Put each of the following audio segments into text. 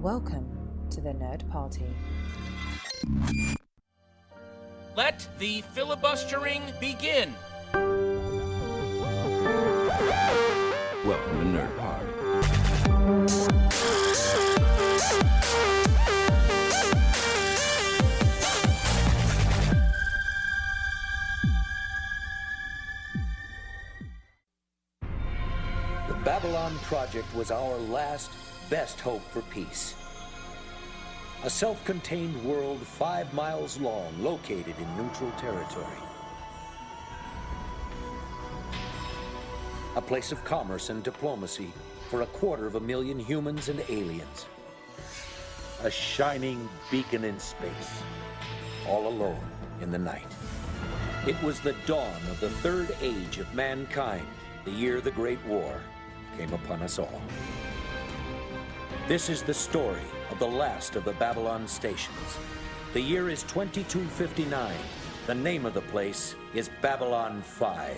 Welcome to the Nerd Party. Let the filibustering begin. Welcome to Nerd Party. The Babylon Project was our last, best hope for peace. A self-contained world 5 miles long, located in neutral territory. A place of commerce and diplomacy for 250,000 humans and aliens. A shining beacon in space, all alone in the night. It was the dawn of the third age of mankind, the year the Great War came upon us all. This is the story of the last of the Babylon stations. The year is 2259. The name of the place is Babylon 5.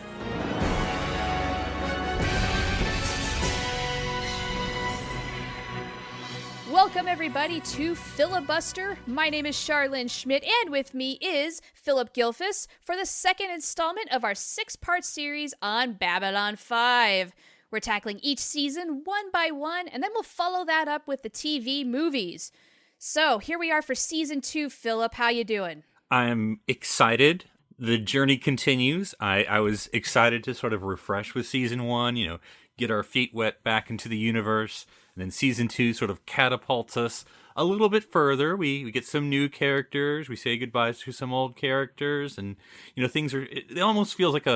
Welcome, everybody, to Filibuster. My name is Charlynn Schmiedt, and with me is Phillip Gilfus for the second installment of our 6-part series on Babylon 5. We're tackling each season one by one, and then we'll follow that up with the TV movies. So, here we are for Season 2. Phillip, how you doing? I'm excited. The journey continues. I was excited to sort of refresh with Season 1, get our feet wet back into the universe. And then Season 2 sort of catapults us a little bit further. We get some new characters. We say goodbyes to some old characters. And, it almost feels like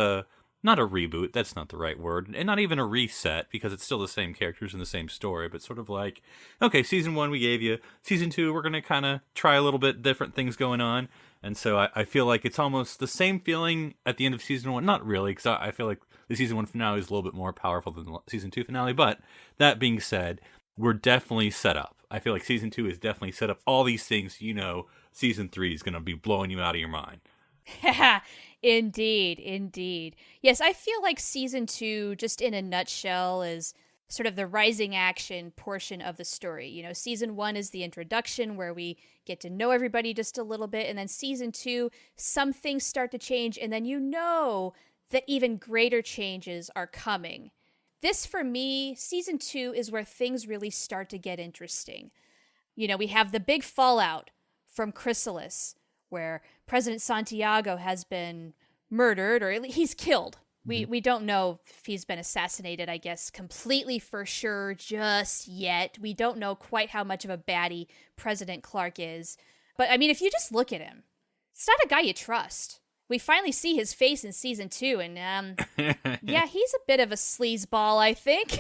not a reboot, that's not the right word, and not even a reset, because it's still the same characters and the same story, but sort of like, okay, Season 1 we gave you, Season 2 we're going to kind of try a little bit different things going on, and so I feel like it's almost the same feeling at the end of Season 1, not really, because I feel like the Season 1 finale is a little bit more powerful than the Season 2 finale, but that being said, we're definitely set up. I feel like Season 2 is definitely set up all these things, Season 3 is going to be blowing you out of your mind. Indeed. Yes, I feel like Season 2, just in a nutshell, is sort of the rising action portion of the story. Season 1 is the introduction where we get to know everybody just a little bit, and then Season 2, some things start to change, and then that even greater changes are coming. This, for me, Season 2 is where things really start to get interesting. We have the big fallout from Chrysalis, where President Santiago has been murdered, or he's killed. We don't know if he's been assassinated, I guess, completely for sure just yet. We don't know quite how much of a baddie President Clark is. But, if you just look at him, it's not a guy you trust. We finally see his face in Season 2, and, yeah, he's a bit of a sleazeball, I think.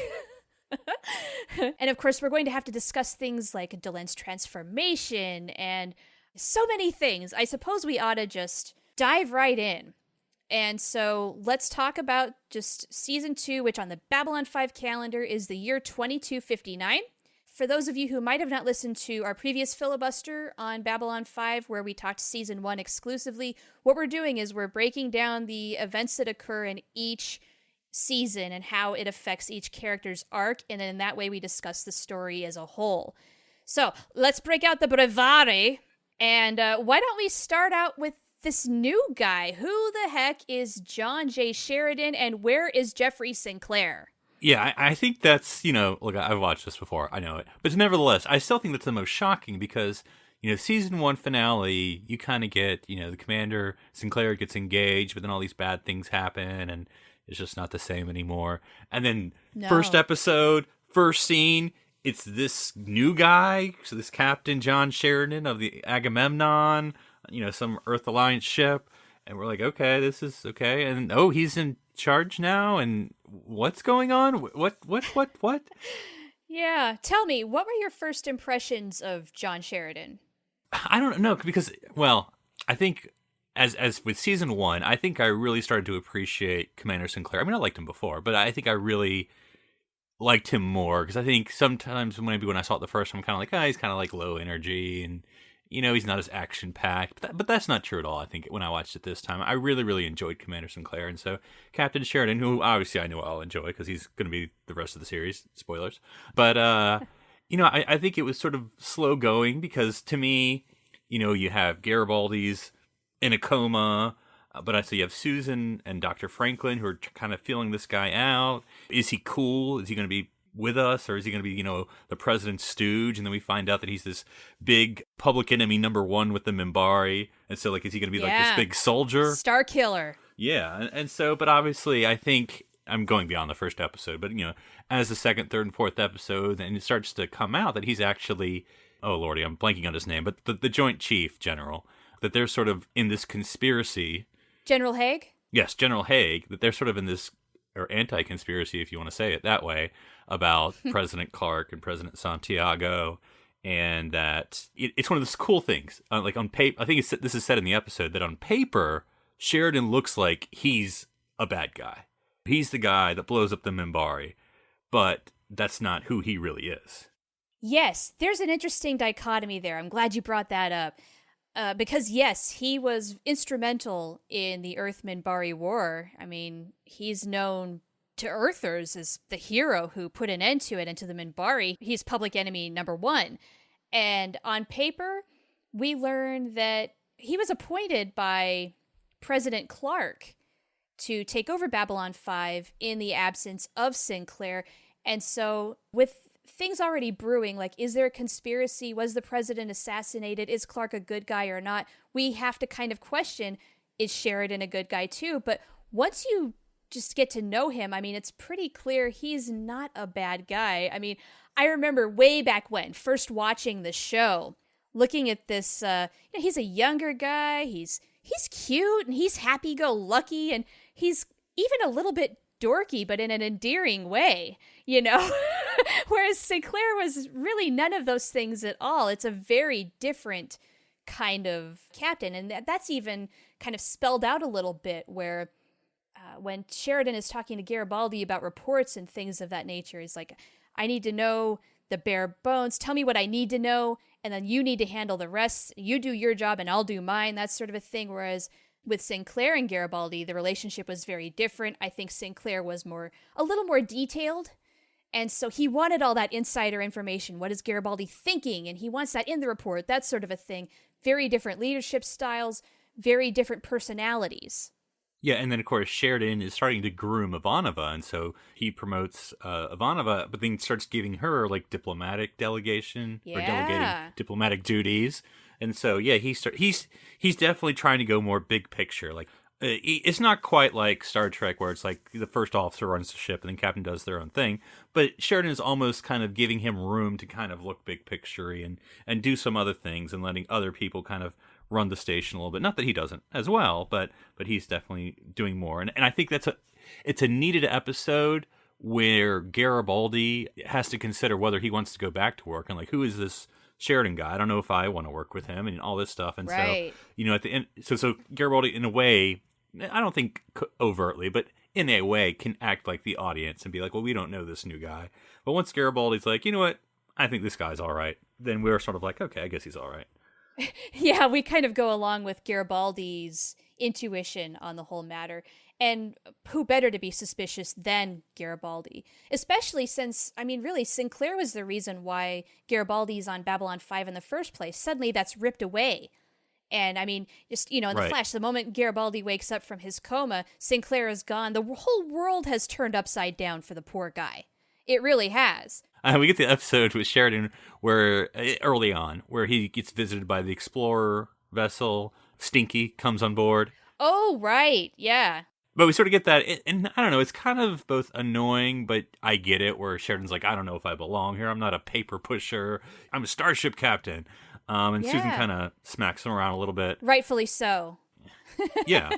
And, of course, we're going to have to discuss things like Delen's transformation and so many things. I suppose we ought to just dive right in. And so let's talk about just Season 2, which on the Babylon 5 calendar is the year 2259. For those of you who might have not listened to our previous filibuster on Babylon 5, where we talked Season 1 exclusively, what we're doing is we're breaking down the events that occur in each season and how it affects each character's arc, and then in that way we discuss the story as a whole. So let's break out the breviary. And why don't we start out with this new guy? Who the heck is John J. Sheridan, and where is Jeffrey Sinclair? Yeah, I think that's, look, I've watched this before, I know it. But nevertheless, I still think that's the most shocking because, Season 1 finale, you kind of get, the Commander Sinclair gets engaged, but then all these bad things happen, and it's just not the same anymore. And then First episode, first scene, it's this new guy, so this Captain John Sheridan of the Agamemnon, some Earth Alliance ship, and we're like, okay, this is okay, and he's in charge now, and what's going on? What? Yeah, tell me, what were your first impressions of John Sheridan? I don't know, because, I think as with Season 1, I think I really started to appreciate Commander Sinclair. I liked him before, but I think I really liked him more, because I think sometimes maybe when I saw it the first time, I'm kind of like, he's kind of like low energy, and he's not as action-packed, but that's not true at all. I think when I watched it this time, I really, really enjoyed Commander Sinclair, and so Captain Sheridan, who obviously I know I'll enjoy, because he's going to be the rest of the series, spoilers, but I think it was sort of slow going because to me, you have Garibaldi's in a coma, but I see you have Susan and Dr. Franklin who are kind of feeling this guy out. Is he cool? Is he going to be with us, or is he going to be, the president's stooge? And then we find out that he's this big public enemy #1 with the Minbari. And so, is he going to be like this big soldier? Star killer. Yeah. And so, but obviously, I think I'm going beyond the first episode, but, as the second, third, and fourth episode, and it starts to come out that he's actually, oh, Lordy, I'm blanking on his name, but the Joint Chief General, that they're sort of in this conspiracy. General Haig? Yes, General Haig, that they're sort of in this, or anti-conspiracy, if you want to say it that way, about President Clark and President Santiago, and that it's one of those cool things. On paper, I think this is said in the episode, that on paper, Sheridan looks like he's a bad guy. He's the guy that blows up the Minbari, but that's not who he really is. Yes, there's an interesting dichotomy there. I'm glad you brought that up. Because, yes, he was instrumental in the Earth-Minbari War. I mean, he's known to Earthers as the hero who put an end to it, and to the Minbari, he's public enemy #1. And on paper, we learn that he was appointed by President Clark to take over Babylon 5 in the absence of Sinclair. And so, with things already brewing, is there a conspiracy? Was the president assassinated? Is Clark a good guy or not? We have to kind of question, is Sheridan a good guy too? But once you just get to know him, I mean, it's pretty clear he's not a bad guy. I mean, I remember way back when, first watching the show, looking at this, he's a younger guy, he's cute, and he's happy-go-lucky, and he's even a little bit dorky, but in an endearing way, Whereas Sinclair was really none of those things at all. It's a very different kind of captain, and that's even kind of spelled out a little bit, where when Sheridan is talking to Garibaldi about reports and things of that nature, he's like, I need to know the bare bones. Tell me what I need to know, and then you need to handle the rest. You do your job, and I'll do mine. That sort of a thing. Whereas with Sinclair and Garibaldi, the relationship was very different. I think Sinclair was a little more detailed. And so he wanted all that insider information. What is Garibaldi thinking? And he wants that in the report, that sort of a thing. Very different leadership styles, very different personalities. Yeah, and then, of course, Sheridan is starting to groom Ivanova, and so he promotes Ivanova, but then starts giving her, diplomatic delegation, or delegating diplomatic duties. And so, yeah, he's definitely trying to go more big picture. It's not quite like Star Trek, where it's the first officer runs the ship and then captain does their own thing. But Sheridan is almost kind of giving him room to kind of look big picture and do some other things, and letting other people kind of run the station a little bit. Not that he doesn't as well, but he's definitely doing more. And I think it's a needed episode where Garibaldi has to consider whether he wants to go back to work, and who is this Sheridan guy? I don't know if I want to work with him, and all this stuff. And right. So, at the end, so Garibaldi, in a way, I don't think overtly, but in a way, can act like the audience and be like, well, we don't know this new guy. But once Garibaldi's like, you know what, I think this guy's all right, then we're sort of like, okay, I guess he's all right. Yeah, we kind of go along with Garibaldi's intuition on the whole matter. And who better to be suspicious than Garibaldi? Especially since, really, Sinclair was the reason why Garibaldi's on Babylon 5 in the first place. Suddenly that's ripped away. And just, in the flash, the moment Garibaldi wakes up from his coma, Sinclair is gone. The whole world has turned upside down for the poor guy. It really has. We get the episode with Sheridan early on, where he gets visited by the Explorer vessel. Stinky comes on board. Oh, right. Yeah. But we sort of get that, and I don't know, it's kind of both annoying, but I get it, where Sheridan's like, I don't know if I belong here. I'm not a paper pusher. I'm a starship captain. And yeah. Susan kind of smacks him around a little bit. Rightfully so. Yeah.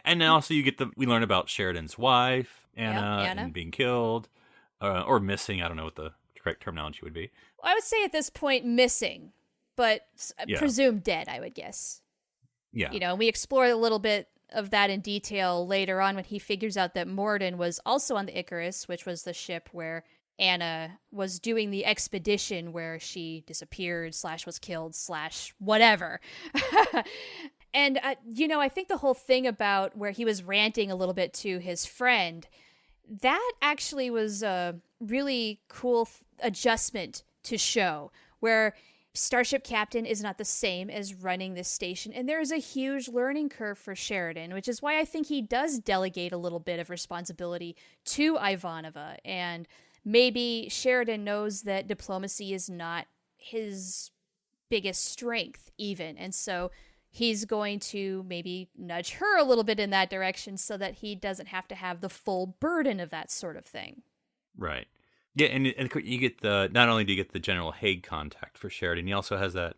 And then also we learn about Sheridan's wife, Anna, and being killed, or missing. I don't know what the correct terminology would be. Well, I would say at this point, missing, but presumed dead, I would guess. Yeah. We explore a little bit of that in detail later on when he figures out that Morden was also on the Icarus, which was the ship where Anna was doing the expedition where she disappeared / was killed / whatever. And, I think the whole thing about where he was ranting a little bit to his friend, that actually was a really cool adjustment to show, where Starship Captain is not the same as running this station, and there is a huge learning curve for Sheridan, which is why I think he does delegate a little bit of responsibility to Ivanova, and maybe Sheridan knows that diplomacy is not his biggest strength even, and so he's going to maybe nudge her a little bit in that direction so that he doesn't have to have the full burden of that sort of thing. Right. Yeah, and you get not only do you get the General Haig contact for Sheridan, he also has that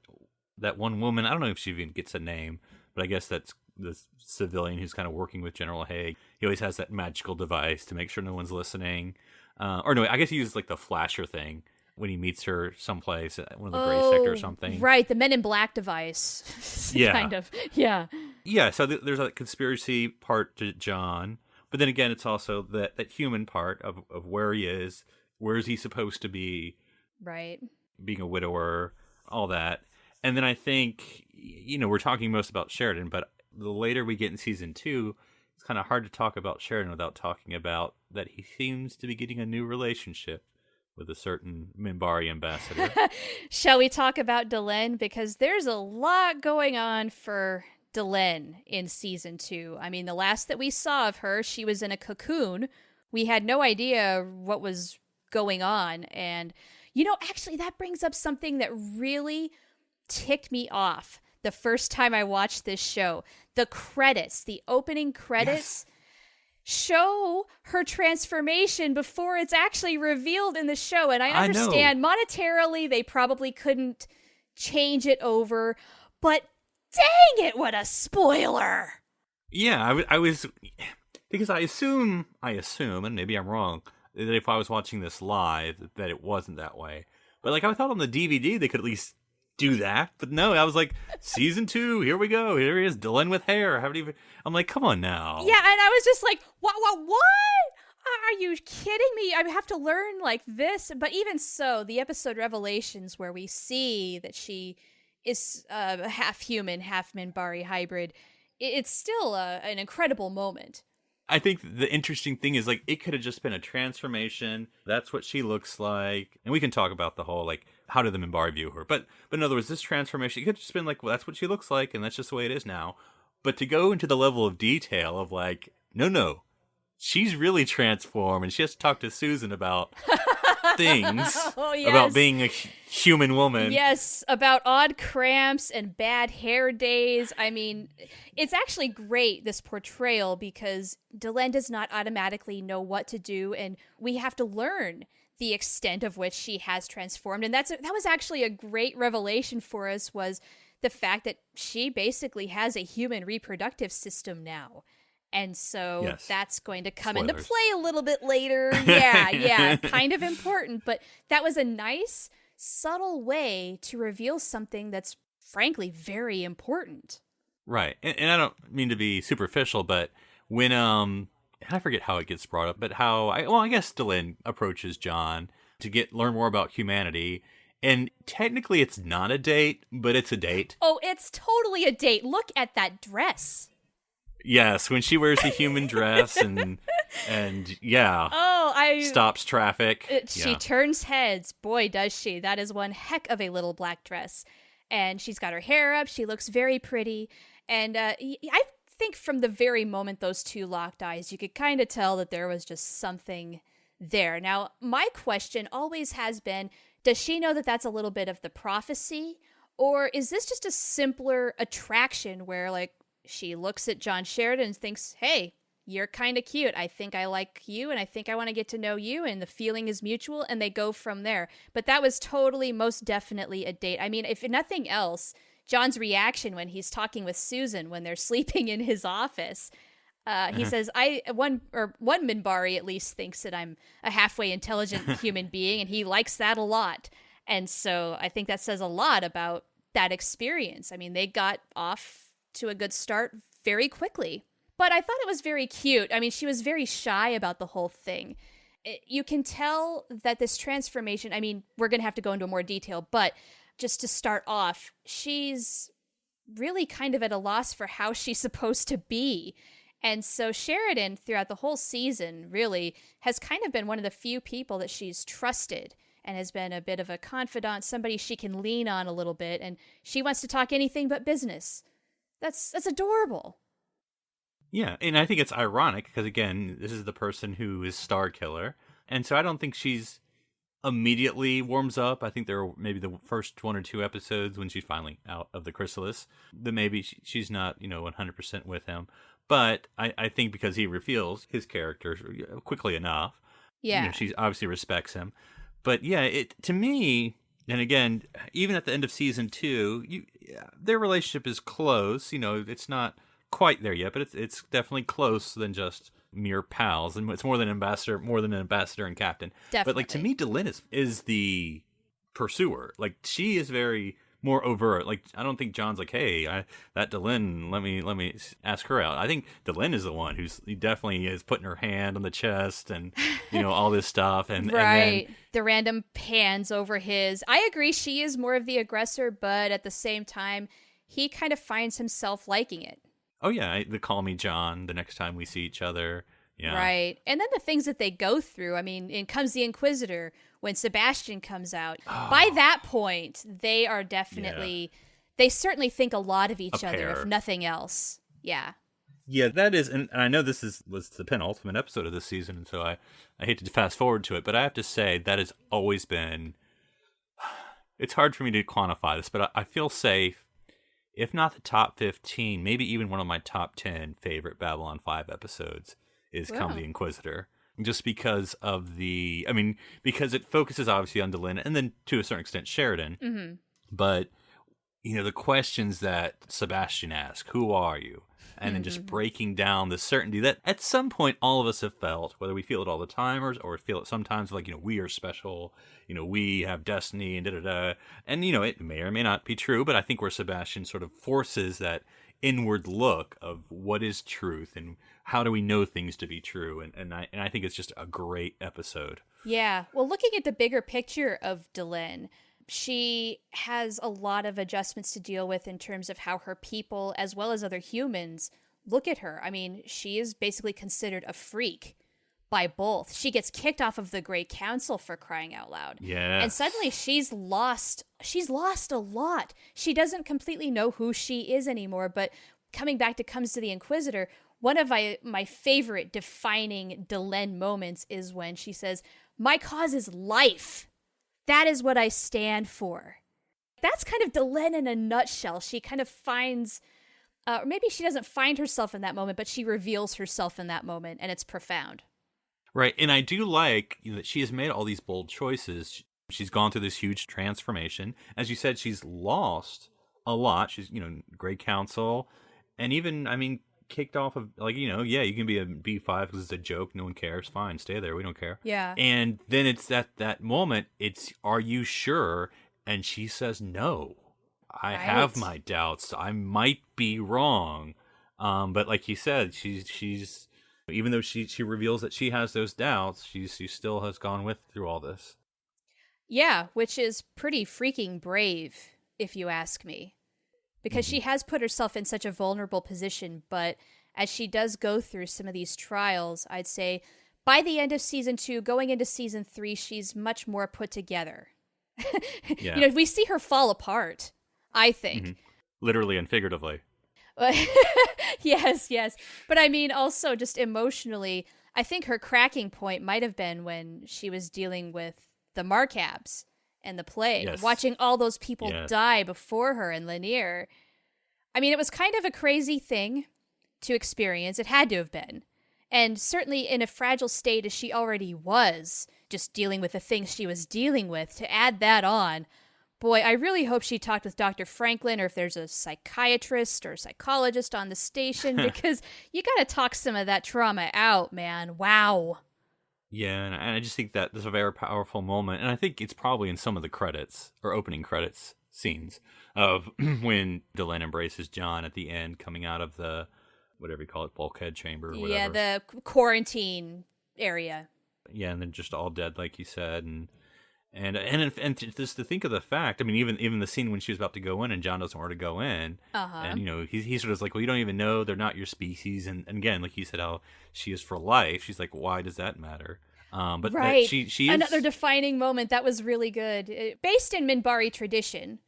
one woman. I don't know if she even gets a name, but I guess that's the civilian who's kind of working with General Haig. He always has that magical device to make sure no one's listening. Or no, I guess he uses like the flasher thing when he meets her someplace at one of the gray sector or something. Right, the Men in Black device. Yeah. Kind of. Yeah. Yeah, so there's a conspiracy part to John, but then again, it's also that human part of where he is. Where is he supposed to be? Right. Being a widower, all that. And then I think, we're talking most about Sheridan, but the later we get in season 2, it's kind of hard to talk about Sheridan without talking about that he seems to be getting a new relationship with a certain Minbari ambassador. Shall we talk about Delenn? Because there's a lot going on for Delenn in season 2. I mean, the last that we saw of her, she was in a cocoon. We had no idea what was going on, and actually that brings up something that really ticked me off the first time I watched this show. The opening credits show her transformation before it's actually revealed in the show, and I understand monetarily they probably couldn't change it over, but dang it, what a spoiler. Yeah, I was, because I assume, and maybe I'm wrong, that if I was watching this live, that it wasn't that way. But I thought on the DVD they could at least do that. But no, I was like, season 2, here we go. Here he is, Delenn with hair. I'm like, come on now. Yeah, and I was just like, what? Are you kidding me? I have to learn like this. But even so, the episode Revelations, where we see that she is a half human, half Minbari hybrid, it's still an incredible moment. I think the interesting thing is, it could have just been a transformation. That's what she looks like. And we can talk about the whole, how do the Minbari view her? But in other words, this transformation, it could have just been well, that's what she looks like, and that's just the way it is now. But to go into the level of detail of, no, she's really transformed, and she has to talk to Susan about things, about being a human woman. Yes, about odd cramps and bad hair days. I mean, it's actually great, this portrayal, because Delenn does not automatically know what to do, and we have to learn the extent of which she has transformed. And that was actually a great revelation for us, was the fact that she basically has a human reproductive system now. And so that's going to come into play a little bit later. Yeah, kind of important. But that was a nice, subtle way to reveal something that's frankly very important. Right. And I don't mean to be superficial, but when, I forget how it gets brought up, but I guess Delenn approaches John to learn more about humanity. And technically it's not a date, but it's a date. Oh, it's totally a date. Look at that dress. Yes, when she wears the human dress and stops traffic. She turns heads. Boy, does she. That is one heck of a little black dress. And she's got her hair up. She looks very pretty. And I think from the very moment those two locked eyes, you could kind of tell that there was just something there. Now, my question always has been, does she know that that's a little bit of the prophecy? Or is this just a simpler attraction where, she looks at John Sheridan and thinks, hey, you're kind of cute. I think I like you, and I think I want to get to know you, and the feeling is mutual, and they go from there. But that was totally, most definitely a date. I mean, if nothing else, John's reaction when he's talking with Susan when they're sleeping in his office, he says, one Minbari at least thinks that I'm a halfway intelligent human being, and he likes that a lot. And so I think that says a lot about that experience. I mean, they got off to a good start very quickly. But I thought it was very cute. I mean, she was very shy about the whole thing. You can tell that this transformation, I mean, we're going to have to go into more detail, but just to start off, she's really kind of at a loss for how she's supposed to be. And so Sheridan, throughout the whole season, really has kind of been one of the few people that she's trusted and has been a bit of a confidant, somebody she can lean on a little bit, and she wants to talk anything but business. That's adorable. Yeah, and I think it's ironic because, again, this is the person who is Star Killer. And so I don't think she's immediately warms up. I think there are maybe the first 1 or 2 episodes when she's finally out of the chrysalis that maybe she's not, 100% with him. But I think because he reveals his character quickly enough, she obviously respects him. But yeah, to me, and again, even at the end of season 2, their relationship is close. It's not quite there yet, but it's definitely close than just mere pals, and it's more than an ambassador and captain. Definitely. But like, to me, Delenn is the pursuer. Like, she is very more overt. Like, I don't think John's like, hey, that Delenn, let me ask her out. I think Delenn is the one he definitely is putting her hand on the chest and all this stuff, and right, and then, the random pans over his. I agree, she is more of the aggressor, but at the same time, he kind of finds himself liking it. Oh, yeah, the call me John the next time we see each other. Yeah. Right. And then the things that they go through. I mean, in comes the Inquisitor, when Sebastian comes out. By that point, they are definitely, they certainly think a lot of each other, if nothing else. Yeah. Yeah, that is, and I know was the penultimate episode of this season, and so I hate to fast forward to it, but I have to say that has always been, it's hard for me to quantify this, but I feel safe. If not the top 15, maybe even one of my top 10 favorite Babylon 5 episodes is Come the Inquisitor. Just because of because it focuses obviously on Delenn and then to a certain extent Sheridan. Mm-hmm. But, the questions that Sebastian asks, who are you? And then just breaking down the certainty that at some point all of us have felt, whether we feel it all the time or feel it sometimes, like, we are special, we have destiny and da-da-da. And, it may or may not be true, but I think where Sebastian sort of forces that inward look of what is truth and how do we know things to be true. And I think it's just a great episode. Yeah. Well, looking at the bigger picture of Delenn, she has a lot of adjustments to deal with in terms of how her people, as well as other humans, look at her. I mean, she is basically considered a freak by both. She gets kicked off of the Great Council, for crying out loud. Yeah. And suddenly she's lost a lot. She doesn't completely know who she is anymore, but coming back to Comes to the Inquisitor, one of my favorite defining Delenn moments is when she says, "My cause is life. That is what I stand for." That's kind of Delenn in a nutshell. She kind of finds, or maybe she doesn't find herself in that moment, but she reveals herself in that moment, and it's profound. Right, and I do like that she has made all these bold choices. She's gone through this huge transformation. As you said, she's lost a lot. She's, Great Council, and even, kicked off of, you can be a B5 because it's a joke. No one cares. Fine, stay there. We don't care. Yeah. And then it's that moment. It's, are you sure? And she says, no. I have my doubts. I might be wrong. But like you said, she's even though she reveals that she has those doubts, she still has gone through all this. Yeah, which is pretty freaking brave, if you ask me. Because she has put herself in such a vulnerable position, but as she does go through some of these trials, I'd say by the end of season 2, going into season 3, she's much more put together. Yeah. We see her fall apart, I think. Mm-hmm. Literally and figuratively. Yes. But also just emotionally, I think her cracking point might have been when she was dealing with the Markabs and the plague, watching all those people die before her in Lanier. It was kind of a crazy thing to experience. It had to have been. And certainly in a fragile state as she already was, just dealing with the things she was dealing with, to add that on, boy, I really hope she talked with Dr. Franklin, or if there's a psychiatrist or psychologist on the station, because you got to talk some of that trauma out, man. Wow. Yeah, and I just think that this is a very powerful moment, and I think it's probably in some of the credits, or opening credits scenes, of when Delenn embraces John at the end, coming out of the, whatever you call it, bulkhead chamber or whatever. Yeah, the quarantine area. Yeah, and then just all dead, like you said, and just to think of the fact, even the scene when she was about to go in and John doesn't want her to go in, and he sort of is like, well, you don't even know, they're not your species, and again, like you said, how she is for life. She's like, why does that matter? But right. she is another defining moment. That was really good. Based in Minbari tradition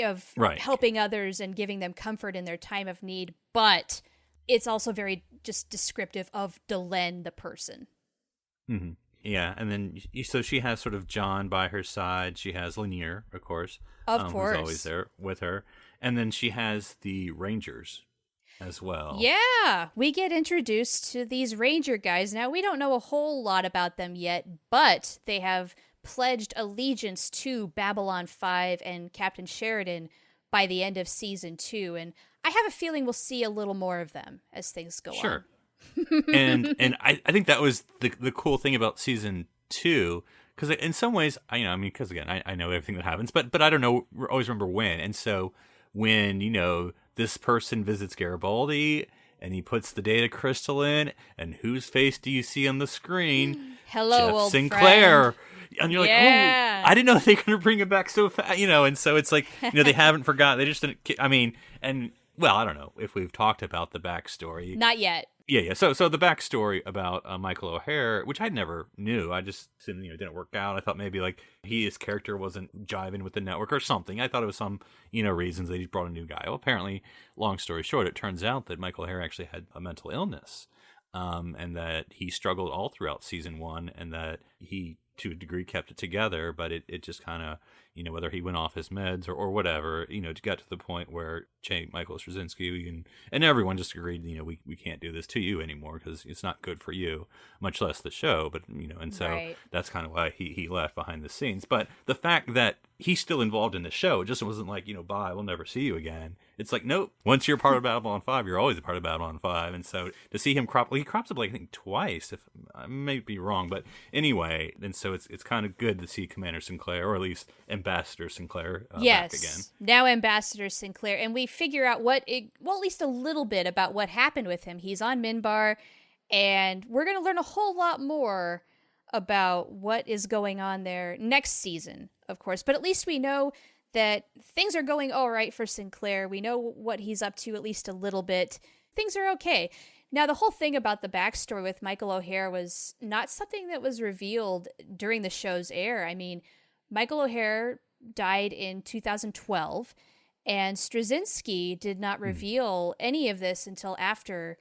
of helping others and giving them comfort in their time of need, but it's also very just descriptive of Delenn, the person. Mm-hmm. Yeah, and then so she has sort of John by her side. She has Lanier, of course. Of course. Who's always there with her. And then she has the Rangers as well. Yeah, we get introduced to these Ranger guys. Now, we don't know a whole lot about them yet, but they have pledged allegiance to Babylon 5 and Captain Sheridan by the end of season 2, and I have a feeling we'll see a little more of them as things go on. Sure. and I think that was the cool thing about season 2, because in some ways, because again, I know everything that happens, but I don't know, always remember when. And so when, this person visits Garibaldi and he puts the data crystal in, and whose face do you see on the screen? Hello, Jeff old Sinclair. friend. And you're like, oh, I didn't know they were going to bring it back so fast, and so it's like, they haven't forgotten. They just didn't, well, I don't know if we've talked about the backstory. Not yet. Yeah. So the backstory about Michael O'Hare, which I never knew, I just assumed, it didn't work out. I thought maybe like his character wasn't jiving with the network or something. I thought it was some, reasons that he brought a new guy. Well, apparently, long story short, it turns out that Michael O'Hare actually had a mental illness, and that he struggled all throughout season 1, and that he, to a degree, kept it together, but it just kind of, whether he went off his meds or whatever, got to the point where Michael Straczynski and everyone just agreed, we can't do this to you anymore because it's not good for you, much less the show. But, and so that's kind of why he left behind the scenes. But the fact that he's still involved in the show, it just wasn't like, bye, we'll never see you again. It's like, nope, once you're part of Babylon 5, you're always a part of Babylon 5. And so to see him he crops up, like, I think twice, if I may be wrong, but anyway, and so it's kind of good to see Commander Sinclair, or at least Ambassador Sinclair, back again. Now Ambassador Sinclair, and we figure out at least a little bit about what happened with him. He's on Minbar, and we're going to learn a whole lot more about what is going on there next season, of course, but at least we know that things are going all right for Sinclair. We know what he's up to at least a little bit. Things are okay. Now, the whole thing about the backstory with Michael O'Hare was not something that was revealed during the show's air. I mean, Michael O'Hare died in 2012, and Straczynski did not reveal any of this until after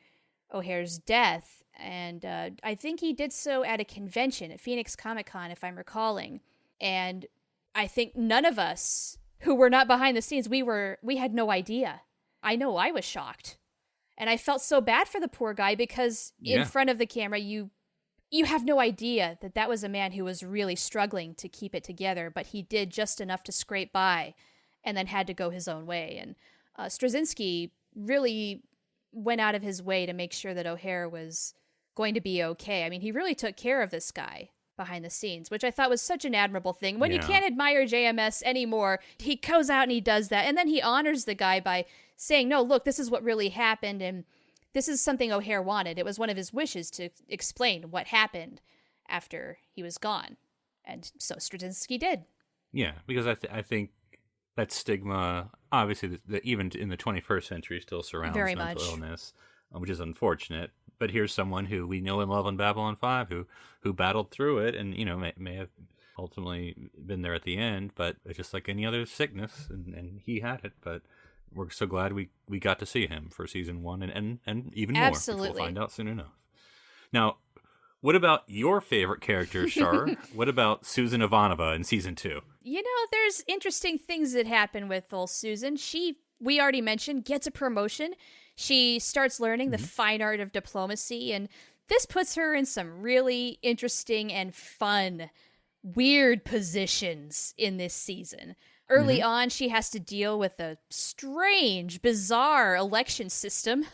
O'Hare's death. And I think he did so at a convention at Phoenix Comic-Con, if I'm recalling. And I think none of us who were not behind the scenes, we had no idea. I know I was shocked. And I felt so bad for the poor guy because in front of the camera, you have no idea that was a man who was really struggling to keep it together, but he did just enough to scrape by and then had to go his own way. And Straczynski really went out of his way to make sure that O'Hare was going to be okay. I mean, he really took care of this guy behind the scenes, which I thought was such an admirable thing. When you can't admire JMS anymore, he goes out and he does that. And then he honors the guy by saying, no, look, this is what really happened. And this is something O'Hare wanted. It was one of his wishes to explain what happened after he was gone. And so Straczynski did. Yeah, because I think that stigma, obviously, even in the 21st century, still surrounds very mental much. illness, which is unfortunate. But here's someone who we know and love on Babylon 5 who battled through it and, may have ultimately been there at the end, but it's just like any other sickness, and he had it. But we're so glad we got to see him for season 1 and even more, Absolutely. which we'll find out soon enough. Now, what about your favorite character, Char? What about Susan Ivanova in season 2? There's interesting things that happen with old Susan. We already mentioned, gets a promotion. She starts learning the fine art of diplomacy, and this puts her in some really interesting and fun, weird positions in this season. Early on, she has to deal with a strange, bizarre election system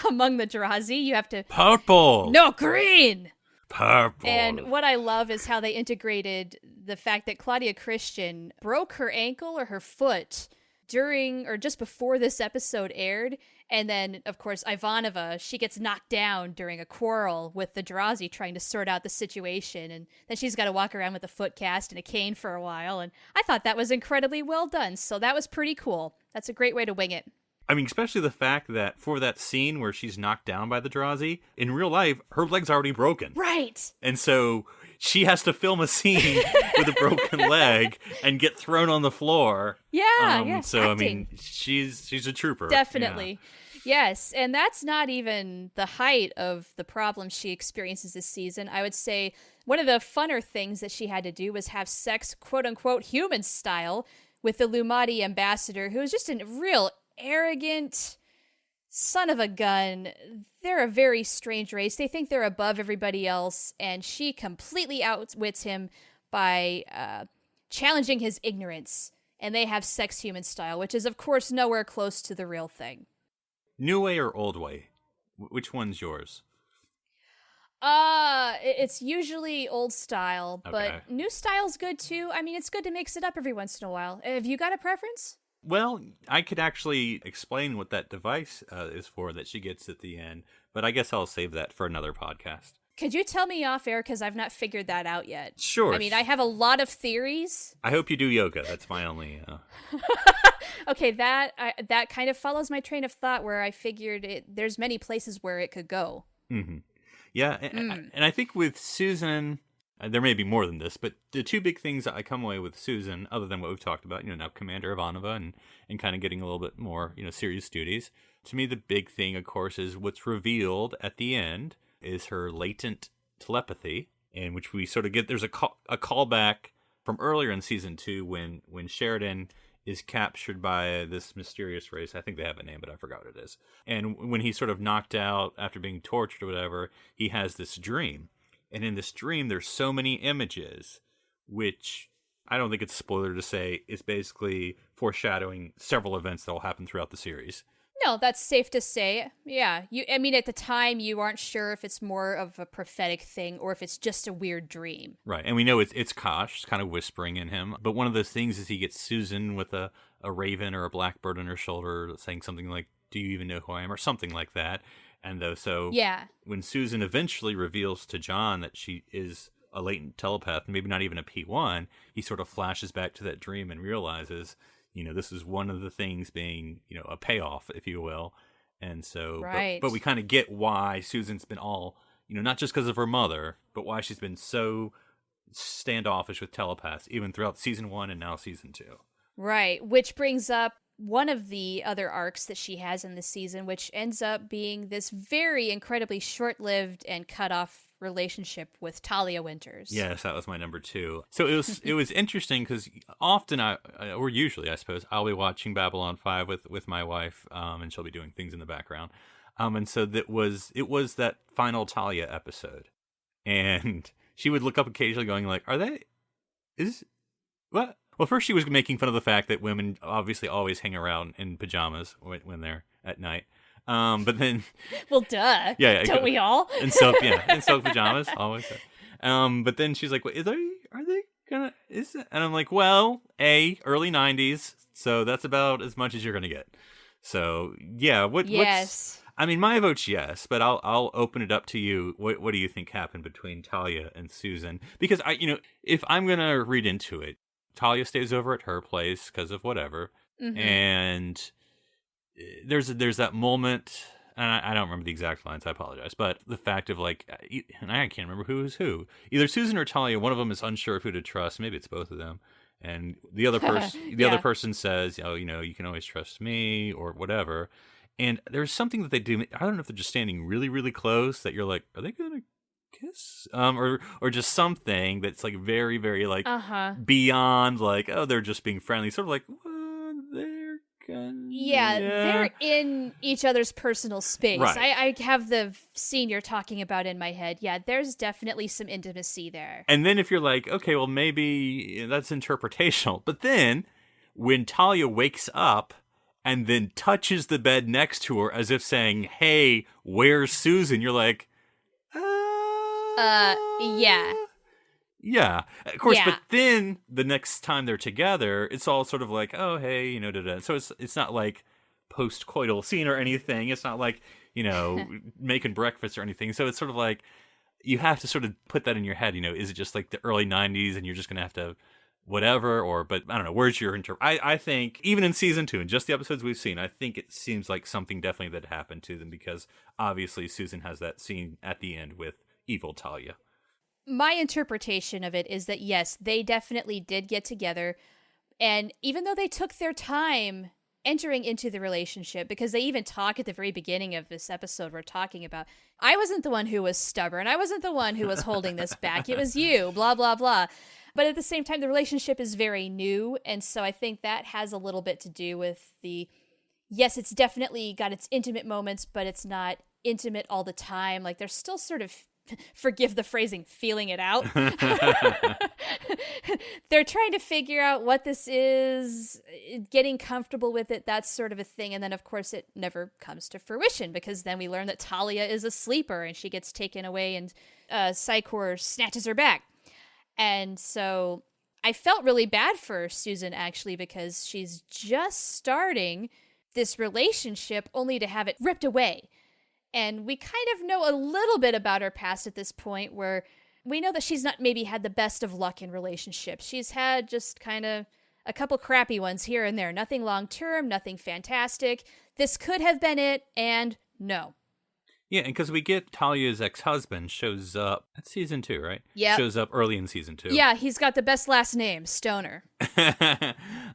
among the Drazi. You have to... Purple! No, green! Purple! And what I love is how they integrated the fact that Claudia Christian broke her ankle or her foot during or just before this episode aired. And then, of course, Ivanova, she gets knocked down during a quarrel with the Drazi trying to sort out the situation. And then she's got to walk around with a foot cast and a cane for a while. And I thought that was incredibly well done. So that was pretty cool. That's a great way to wing it. I mean, especially the fact that for that scene where she's knocked down by the Drazi, in real life, her leg's already broken. Right. And so she has to film a scene with a broken leg and get thrown on the floor. Yeah, yes. So acting. I mean, she's a trooper. Definitely. Yeah. Yes, and that's not even the height of the problems she experiences this season. I would say one of the funner things that she had to do was have sex, quote unquote, human style with the Lumati ambassador, who is just a real arrogant son of a gun. They're a very strange race. They think they're above everybody else, and she completely outwits him by challenging his ignorance. And they have sex human style, which is, of course, nowhere close to the real thing. New way or old way? Which one's yours? It's usually old style, Okay. but new style's good too. I mean, it's good to mix it up every once in a while. Have you got a preference? Well, I could actually explain what that device is for that she gets at the end, but I guess I'll save that for another podcast. Could you tell me off air, because I've not figured that out yet? Sure. I mean, I have a lot of theories. I hope you do yoga. That's my only... Okay, that kind of follows my train of thought, where I figured there's many places where it could go. Mm-hmm. Yeah, and I think with Susan, there may be more than this, but the two big things that I come away with Susan, other than what we've talked about, now Commander Ivanova and kind of getting a little bit more, serious duties. To me, the big thing, of course, is what's revealed at the end is her latent telepathy, in which we sort of get, there's a callback from earlier in season 2 when Sheridan is captured by this mysterious race. I think they have a name, but I forgot what it is. And when he's sort of knocked out after being tortured or whatever, he has this dream. And in this dream, there's so many images, which I don't think it's a spoiler to say is basically foreshadowing several events that will happen throughout the series. No, that's safe to say. Yeah. I mean, at the time, you aren't sure if it's more of a prophetic thing or if it's just a weird dream. Right. And we know it's Kosh, kind of whispering in him. But one of those things is he gets Susan with a raven or a blackbird on her shoulder saying something like, "Do you even know who I am?" or something like that. And yeah. When Susan eventually reveals to John that she is a latent telepath, maybe not even a P1, he sort of flashes back to that dream and realizes, this is one of the things being, a payoff, if you will. And so, right. but we kind of get why Susan's been all, not just because of her mother, but why she's been so standoffish with telepaths, even throughout season 1 and now season 2. Right, which brings up one of the other arcs that she has in this season, which ends up being this very incredibly short-lived and cut-off relationship with Talia Winters. Yes, that was my number 2. So it was interesting because often usually I suppose I'll be watching Babylon 5 with my wife, and she'll be doing things in the background, and so it was that final Talia episode, and she would look up occasionally, going like, what? Well, first she was making fun of the fact that women obviously always hang around in pajamas when they're at night. But then, well, duh. Yeah, don't we all? In silk pajamas, always. But then she's like, "Are they gonna? Is it?" And I'm like, "Well, early '90s, so that's about as much as you're gonna get." So yeah, yes. I mean, my vote's yes, but I'll open it up to you. What do you think happened between Talia and Susan? Because if I'm gonna read into it, Talia stays over at her place because of whatever, and there's that moment, and I don't remember the exact lines, I apologize, but the fact of and I can't remember who is who. Either Susan or Talia, one of them is unsure of who to trust. Maybe it's both of them. And the other person, other person says, "Oh, you can always trust me," or whatever. And there's something that they do. I don't know if they're just standing really, really close that you're like, are they gonna kiss? Or just something that's like very, very beyond oh, they're just being friendly. Sort of like, well, they're in each other's personal space. Right. I have the scene you're talking about in my head. Yeah, there's definitely some intimacy there. And then if you're like, okay, well, maybe that's interpretational. But then when Talia wakes up and then touches the bed next to her as if saying, "Hey, where's Susan?" You're like, yeah. Yeah, of course. Yeah. But then the next time they're together, it's all sort of like, "Oh, hey, da-da." So it's not like post-coital scene or anything. It's not like, making breakfast or anything. So it's sort of like you have to sort of put that in your head. Is it just like the early '90s and you're just gonna have to whatever? But I don't know. Where's your I think even in season 2 and just the episodes we've seen, I think it seems like something definitely that happened to them because obviously Susan has that scene at the end with evil Talia. My interpretation of it is that, yes, they definitely did get together. And even though they took their time entering into the relationship, because they even talk at the very beginning of this episode we're talking about, I wasn't the one who was stubborn. I wasn't the one who was holding this back. It was you, blah, blah, blah. But at the same time, the relationship is very new. And so I think that has a little bit to do with yes, it's definitely got its intimate moments, but it's not intimate all the time. Like, they're still sort of, forgive the phrasing, feeling it out. They're trying to figure out what this is, getting comfortable with it, that sort of a thing. And then, of course, it never comes to fruition, because then we learn that Talia is a sleeper and she gets taken away and Psychor snatches her back. And so I felt really bad for Susan, actually, because she's just starting this relationship only to have it ripped away. And we kind of know a little bit about her past at this point, where we know that she's not maybe had the best of luck in relationships. She's had just kind of a couple crappy ones here and there. Nothing long-term, nothing fantastic. This could have been it, and no. Yeah, and because we get Talia's ex-husband shows up, that's season 2, right? Yeah. Shows up early in season 2. Yeah, he's got the best last name, Stoner.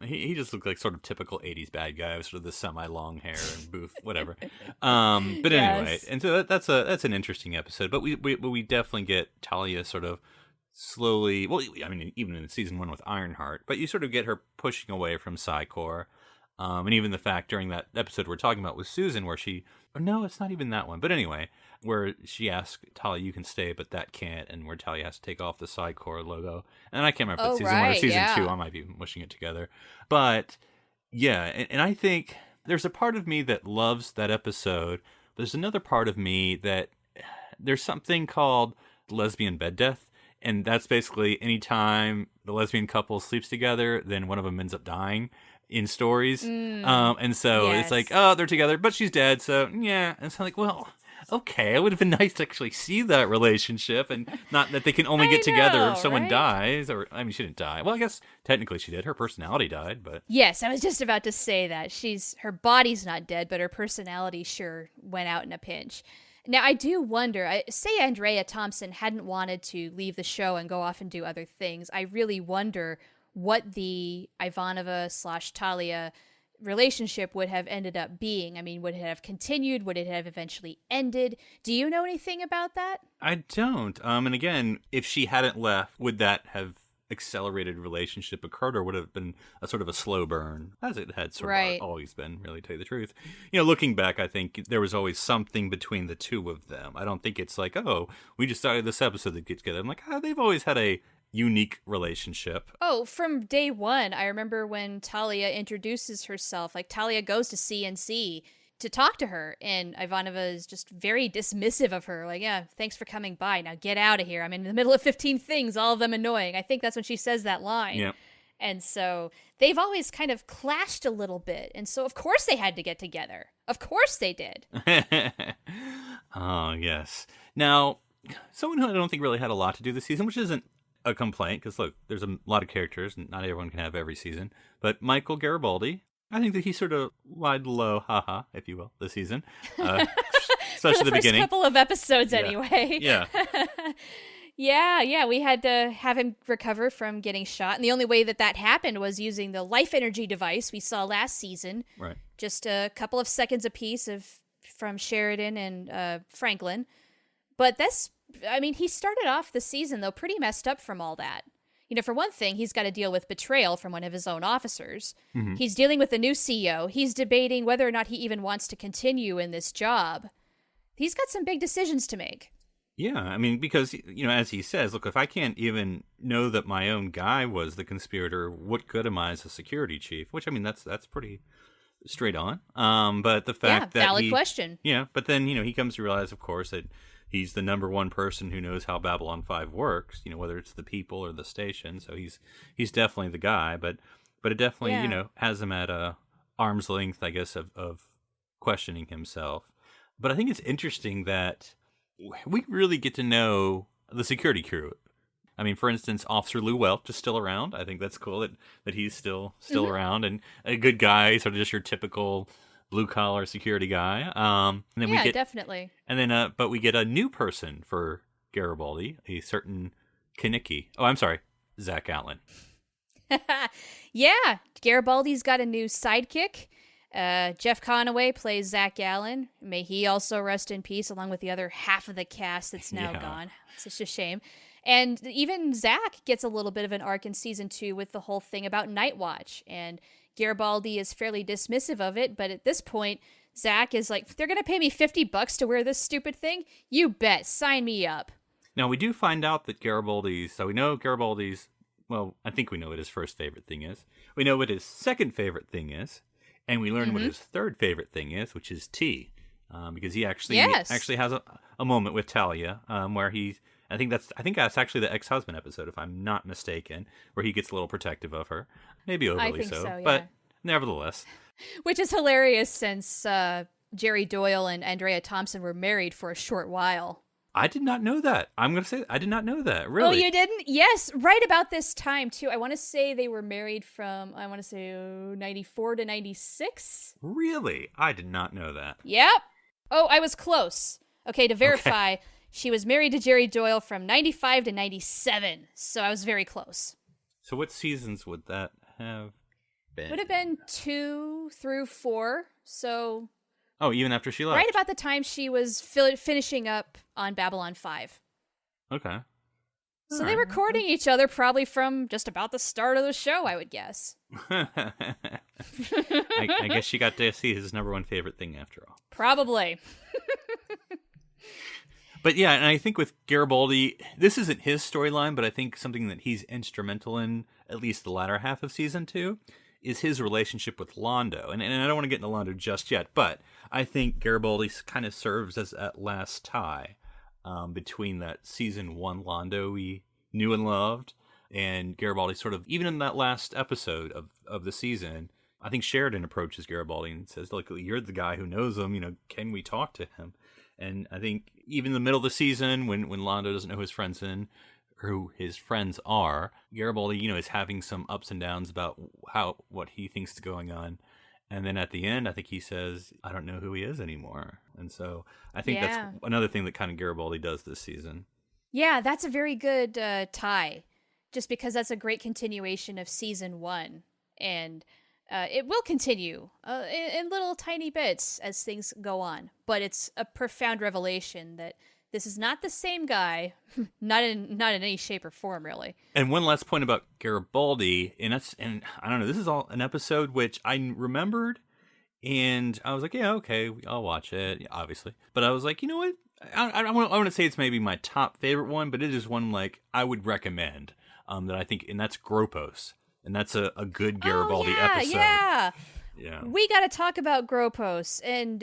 he just looked like sort of typical 80s bad guy with sort of the semi-long hair and boof, whatever. But anyway, and so that's an interesting episode. But we definitely get Talia sort of slowly, well, I mean, even in season 1 with Ironheart, but you sort of get her pushing away from Psychor. And even the fact during that episode we're talking about with Susan, where no, it's not even that one. But anyway, where she asks Talia, you can stay, but that can't. And where Talia has to take off the Psychor logo. And I can't remember if it's season 1 or season 2. I might be mushing it together. But yeah, and I think there's a part of me that loves that episode. But there's another part of me that there's something called lesbian bed death. And that's basically anytime the lesbian couple sleeps together, then one of them ends up dying in stories. And so it's like, oh, they're together, but she's dead. So yeah. And so like, well, okay, it would have been nice to actually see that relationship, and not that they can only get together if someone dies. Or, I mean, she didn't die. Well, I guess technically she did. Her personality died, but. Yes, I was just about to say that. Her body's not dead, but her personality sure went out in a pinch. Now, I do wonder, say Andrea Thompson hadn't wanted to leave the show and go off and do other things, I really wonder what the Ivanova/Talia relationship would have ended up being. I mean, would it have continued? Would it have eventually ended? Do you know anything about that? I don't. And again, if she hadn't left, would that have accelerated relationship occurred, or would it have been a sort of a slow burn, as it had sort of always been, really, to tell you the truth? You know, looking back, I think there was always something between the two of them. I don't think it's like, oh, we decided this episode to get together. I'm like, they've always had a unique relationship. Oh, from day one, I remember when Talia introduces herself, like Talia goes to CNC to talk to her, and Ivanova is just very dismissive of her, like, yeah, thanks for coming by, now get out of here, I'm in the middle of 15 things, all of them annoying. I think that's when she says that line. Yeah. And so they've always kind of clashed a little bit, and so of course they had to get together. Of course they did. Oh, yes. Now, someone who I don't think really had a lot to do this season, which isn't a complaint, because look, there's a lot of characters, and not everyone can have every season, but Michael Garibaldi, I think that he sort of lied low, haha, if you will, this season. Especially for the the first beginning. Couple of episodes, anyway. Yeah. Yeah, we had to have him recover from getting shot, and the only way that happened was using the life energy device we saw last season. Right. Just a couple of seconds apiece from Sheridan and Franklin. But he started off the season, though, pretty messed up from all that. You know, for one thing, he's got to deal with betrayal from one of his own officers. Mm-hmm. He's dealing with the new CEO. He's debating whether or not he even wants to continue in this job. He's got some big decisions to make. Yeah, I mean, because, you know, as he says, look, if I can't even know that my own guy was the conspirator, what good am I as a security chief? Which, I mean, that's pretty straight on. But the fact that valid question. Yeah, but then, you know, he comes to realize, of course, that he's the number one person who knows how Babylon 5 works, you know, whether it's the people or the station. So he's definitely the guy, but it definitely, you know, has him at a arm's length, I guess, of questioning himself. But I think it's interesting that we really get to know the security crew. I mean, for instance, Officer Lou Welch is still around. I think that's cool that he's still around, and a good guy, sort of just your typical blue collar security guy. And then we get, definitely. And then, but we get a new person for Garibaldi, a certain Kanicki. Oh, I'm sorry, Zach Allen. Yeah, Garibaldi's got a new sidekick. Jeff Conaway plays Zach Allen. May he also rest in peace, along with the other half of the cast that's now gone. It's just a shame. And even Zach gets a little bit of an arc in season 2 with the whole thing about Night Watch. And Garibaldi is fairly dismissive of it, but at this point, Zach is like, they're going to pay me $50 to wear this stupid thing? You bet. Sign me up. Now, we do find out that so we know Garibaldi's, well, I think we know what his first favorite thing is. We know what his second favorite thing is. And we learn what his third favorite thing is, which is tea. Because he actually has a moment with Talia where I think that's actually the ex-husband episode, if I'm not mistaken, where he gets a little protective of her. Maybe overly so, yeah. But nevertheless. Which is hilarious since Jerry Doyle and Andrea Thompson were married for a short while. I did not know that. I'm going to say I did not know that. Really? Oh, you didn't? Yes, right about this time, too. I want to say they were married from, 94 to 96? Really? I did not know that. Yep. Oh, I was close. Okay, to verify, she was married to Jerry Doyle from 95 to 97, so I was very close. So what seasons would that have been? Would have been 2 through 4, so... Oh, even after she left? Right about the time she was finishing up on Babylon 5. Okay. So they were courting each other probably from just about the start of the show, I would guess. I guess she got to see his number one favorite thing after all. Probably. But yeah, and I think with Garibaldi, this isn't his storyline, but I think something that he's instrumental in, at least the latter half of season 2, is his relationship with Londo. And I don't want to get into Londo just yet, but I think Garibaldi kind of serves as that last tie between that season 1 Londo we knew and loved, and Garibaldi sort of, even in that last episode of the season, I think Sheridan approaches Garibaldi and says, look, you're the guy who knows him, can we talk to him? And I think even in the middle of the season, when Londo doesn't know who his friends are, Garibaldi, is having some ups and downs about what he thinks is going on. And then at the end, I think he says, I don't know who he is anymore. And so I think that's another thing that kind of Garibaldi does this season. Yeah, that's a very good tie, just because that's a great continuation of season 1. And it will continue in little tiny bits as things go on. But it's a profound revelation that this is not the same guy, not in any shape or form, really. And one last point about Garibaldi, and I don't know, this is all an episode which I remembered, and I was like, yeah, okay, I'll watch it, obviously. But I was like, you know what? I want to say it's maybe my top favorite one, but it is one like I would recommend that I think, and that's Gropos, and that's a good Garibaldi episode. Yeah. We got to talk about Gropos, and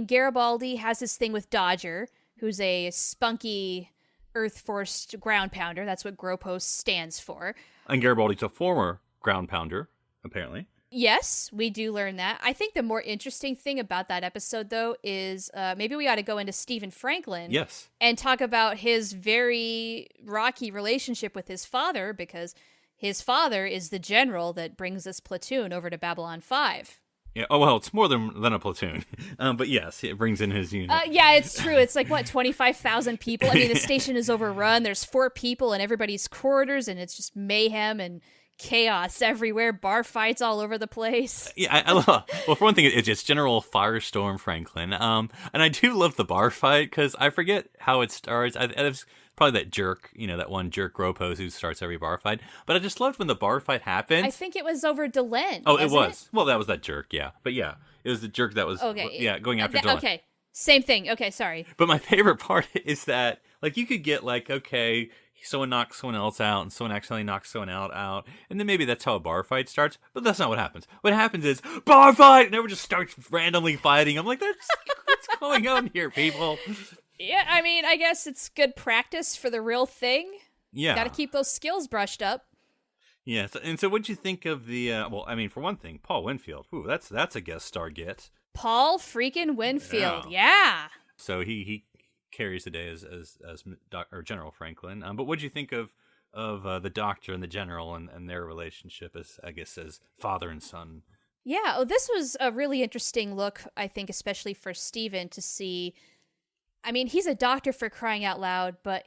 Garibaldi has this thing with Dodger, who's a spunky Earth Force ground pounder. That's what Gropos stands for. And Garibaldi's a former ground pounder, apparently. Yes, we do learn that. I think the more interesting thing about that episode, though, is maybe we ought to go into Stephen Franklin. Yes. And talk about his very rocky relationship with his father, because his father is the general that brings this platoon over to Babylon 5. Yeah. Oh, well, it's more than a platoon. But yes, it brings in his unit. Yeah, it's true. It's like, 25,000 people? I mean, the station is overrun. There's 4 people in everybody's quarters, and it's just mayhem and chaos everywhere. Bar fights all over the place. Yeah, I love. Well, for one thing, it's just General Firestorm Franklin. And I do love the bar fight, because I forget how it starts. It's probably that jerk, that one jerk Gropos who starts every bar fight. But I just loved when the bar fight happened. I think it was over Delenn. Oh, it was. Well, that was that jerk, yeah. But yeah, it was the jerk that was going after Delenn. Okay, same thing. Okay, sorry. But my favorite part is that, you could get someone knocks someone else out and someone accidentally knocks someone out, and then maybe that's how a bar fight starts, but that's not what happens. What happens is, bar fight! And everyone just starts randomly fighting. I'm like, what's going on here, people? Yeah, I mean, I guess it's good practice for the real thing. Yeah. Got to keep those skills brushed up. Yeah, and so what'd you think of the, for one thing, Paul Winfield. Ooh, that's a guest star get. Paul freaking Winfield, yeah. So he carries the day as General Franklin. But what'd you think of the Doctor and the General and their relationship as father and son? Yeah, this was a really interesting look, I think, especially for Stephen to see. I mean, he's a doctor for crying out loud, but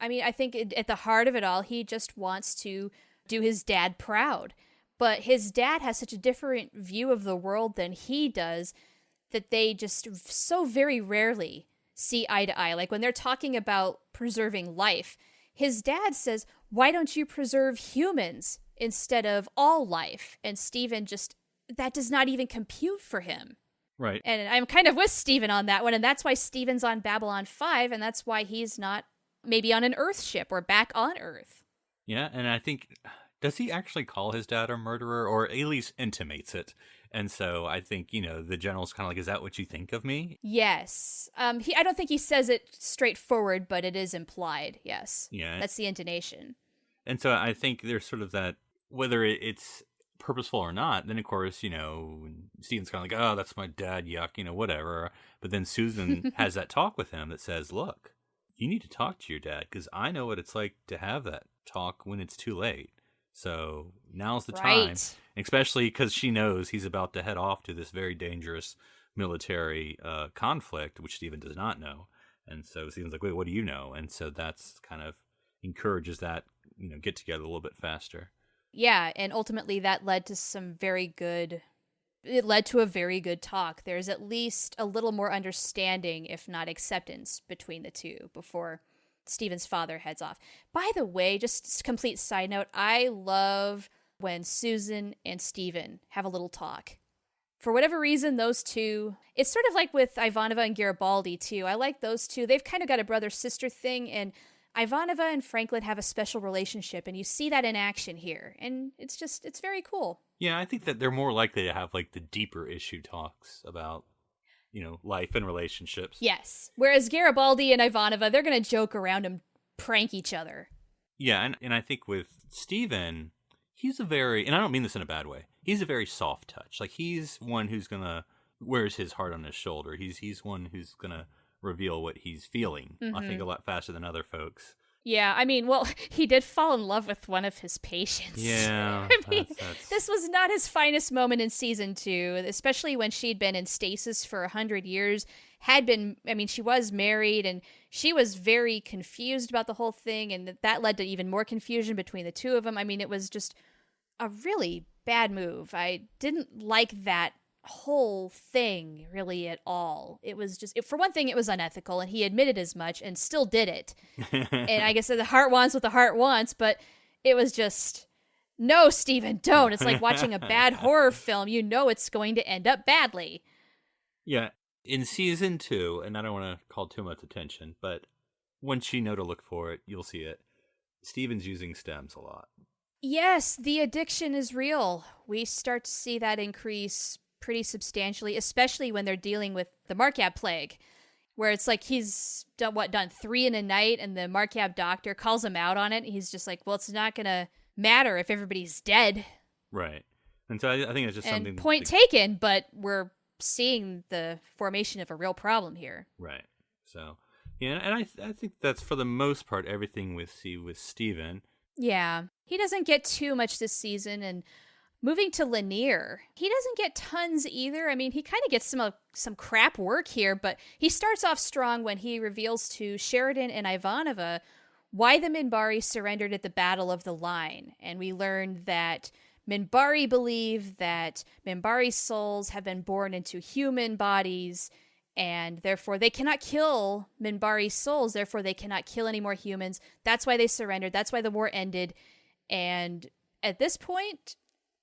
I mean, I think at the heart of it all, he just wants to do his dad proud. But his dad has such a different view of the world than he does that they just so very rarely see eye to eye. Like when they're talking about preserving life, his dad says, why don't you preserve humans instead of all life? And Steven just, that does not even compute for him. Right. And I'm kind of with Steven on that one, and that's why Steven's on Babylon 5, and that's why he's not maybe on an Earth ship or back on Earth. Yeah, and I think, does he actually call his dad a murderer, or at least intimates it? And so I think, the general's kind of like, is that what you think of me? Yes. I don't think he says it straightforward, but it is implied, yes. Yeah. That's the intonation. And so I think there's sort of that, whether it's purposeful or not, then of course, Steven's kind of like, oh, that's my dad, yuck, whatever. But then Susan has that talk with him that says, look, you need to talk to your dad, because I know what it's like to have that talk when it's too late. So now's the time, especially because she knows he's about to head off to this very dangerous military conflict, which Steven does not know. And so Steven's like, wait, what do you know? And so that's kind of encourages that, get together a little bit faster. Yeah, and ultimately that led to a very good talk. There's at least a little more understanding, if not acceptance, between the two before Steven's father heads off. By the way, just a complete side note, I love when Susan and Steven have a little talk. For whatever reason, those two, it's sort of like with Ivanova and Garibaldi too. I like those two. They've kind of got a brother-sister thing, and Ivanova and Franklin have a special relationship, and you see that in action here. And it's very cool. Yeah, I think that they're more likely to have like the deeper issue talks about, life and relationships. Yes. Whereas Garibaldi and Ivanova, they're going to joke around and prank each other. Yeah, and I think with Steven, he's and I don't mean this in a bad way, he's a very soft touch. Like, he's one who's going to, wears his heart on his shoulder. He's one who's going to reveal what he's feeling, I think, a lot faster than other folks. Yeah, I mean, well, he did fall in love with one of his patients. Yeah. I mean, this was not his finest moment in season 2, especially when she'd been in stasis for 100 years, she was married, and she was very confused about the whole thing, and that led to even more confusion between the two of them. I mean, it was just a really bad move. I didn't like that whole thing really at all. It was just, for one thing, it was unethical, and he admitted as much and still did it. And I guess the heart wants what the heart wants, but it was just, no, Steven, don't. It's like watching a bad horror film. It's going to end up badly. Yeah. In season 2, and I don't want to call too much attention, but once you know to look for it, you'll see it. Steven's using stems a lot. Yes, the addiction is real. We start to see that increase pretty substantially, especially when they're dealing with the Markab plague, where it's like he's done 3 in a night, and the Markab doctor calls him out on it. He's just like, well, it's not going to matter if everybody's dead. Right. And so I think it's just something... Point taken, but we're seeing the formation of a real problem here. Right. So, yeah, and I think that's, for the most part, everything we see with Steven. Yeah. He doesn't get too much this season, and moving to Lanier, he doesn't get tons either. I mean, he kind of gets some crap work here, but he starts off strong when he reveals to Sheridan and Ivanova why the Minbari surrendered at the Battle of the Line. And we learned that Minbari believe that Minbari souls have been born into human bodies, and therefore they cannot kill Minbari souls, therefore they cannot kill any more humans. That's why they surrendered. That's why the war ended. And at this point,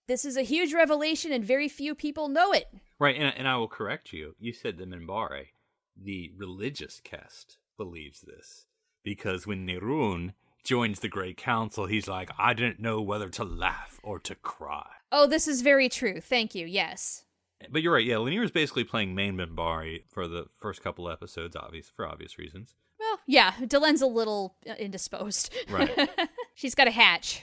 this is a huge revelation, and very few people know it. Right, and I will correct you. You said the Minbari. The religious caste believes this. Because when Nerun joins the Great Council, he's like, I didn't know whether to laugh or to cry. Oh, this is very true. Thank you, yes. But you're right, yeah, Lanier is basically playing main Minbari for the first couple episodes, for obvious reasons. Well, yeah, Delen's a little indisposed. Right. She's got a hatch.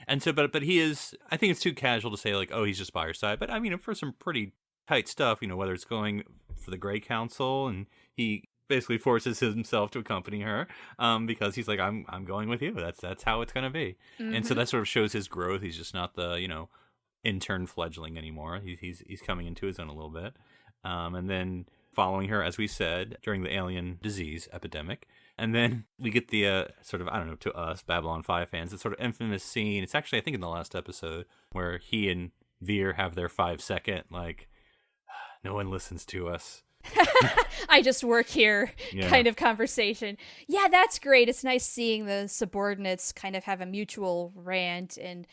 And so, but he is, I think it's too casual to say, like, oh, he's just by her side. But I mean, for some pretty tight stuff, whether it's going for the Grey Council, and he basically forces himself to accompany her because he's like, I'm going with you. That's how it's going to be. Mm-hmm. And so that sort of shows his growth. He's just not the, intern fledgling anymore. He's coming into his own a little bit. And then following her, as we said, during the alien disease epidemic. And then we get the sort of, I don't know, to us, Babylon 5 fans, the sort of infamous scene. It's actually, I think, in the last episode where he and Veer have their 5-second, like, no one listens to us. I just work here kind of conversation. Yeah, that's great. It's nice seeing the subordinates kind of have a mutual rant. And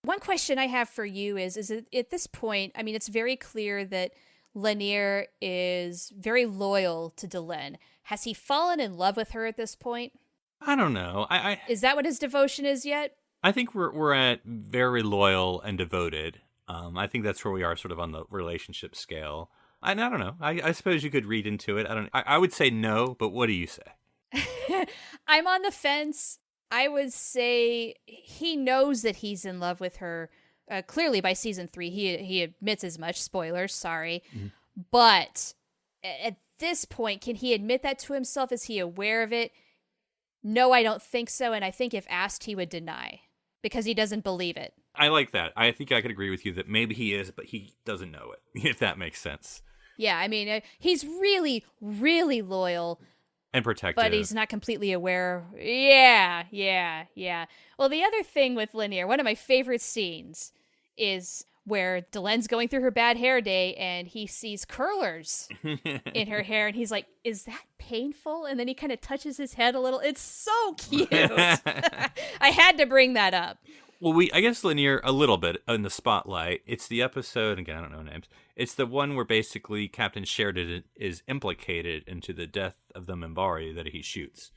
one question I have for you is it, at this point, I mean, it's very clear that Lanier is very loyal to Delenn. Has he fallen in love with her at this point? I don't know. Is that what his devotion is yet? I think we're at very loyal and devoted. I think that's where we are sort of on the relationship scale. I don't know. I suppose you could read into it. I would say no, but what do you say? I'm on the fence. I would say he knows that he's in love with her. Clearly by season 3, he admits as much. Spoilers, sorry. Mm-hmm. But at this point, can he admit that to himself? Is he aware of it? No, I don't think so. And I think if asked, he would deny because he doesn't believe it. I like that. I think I could agree with you that maybe he is, but he doesn't know it, if that makes sense. Yeah, I mean, he's really, really loyal. And protective. But he's not completely aware. Yeah. Well, the other thing with Lanier, one of my favorite scenes is where Delenn's going through her bad hair day and he sees curlers in her hair and he's like, is that painful? And then he kind of touches his head a little. It's so cute. I had to bring that up. Well, I guess Lanier a little bit in the spotlight. It's the episode, again, I don't know names. It's the one where basically Captain Sheridan is implicated into the death of the Minbari that he shoots.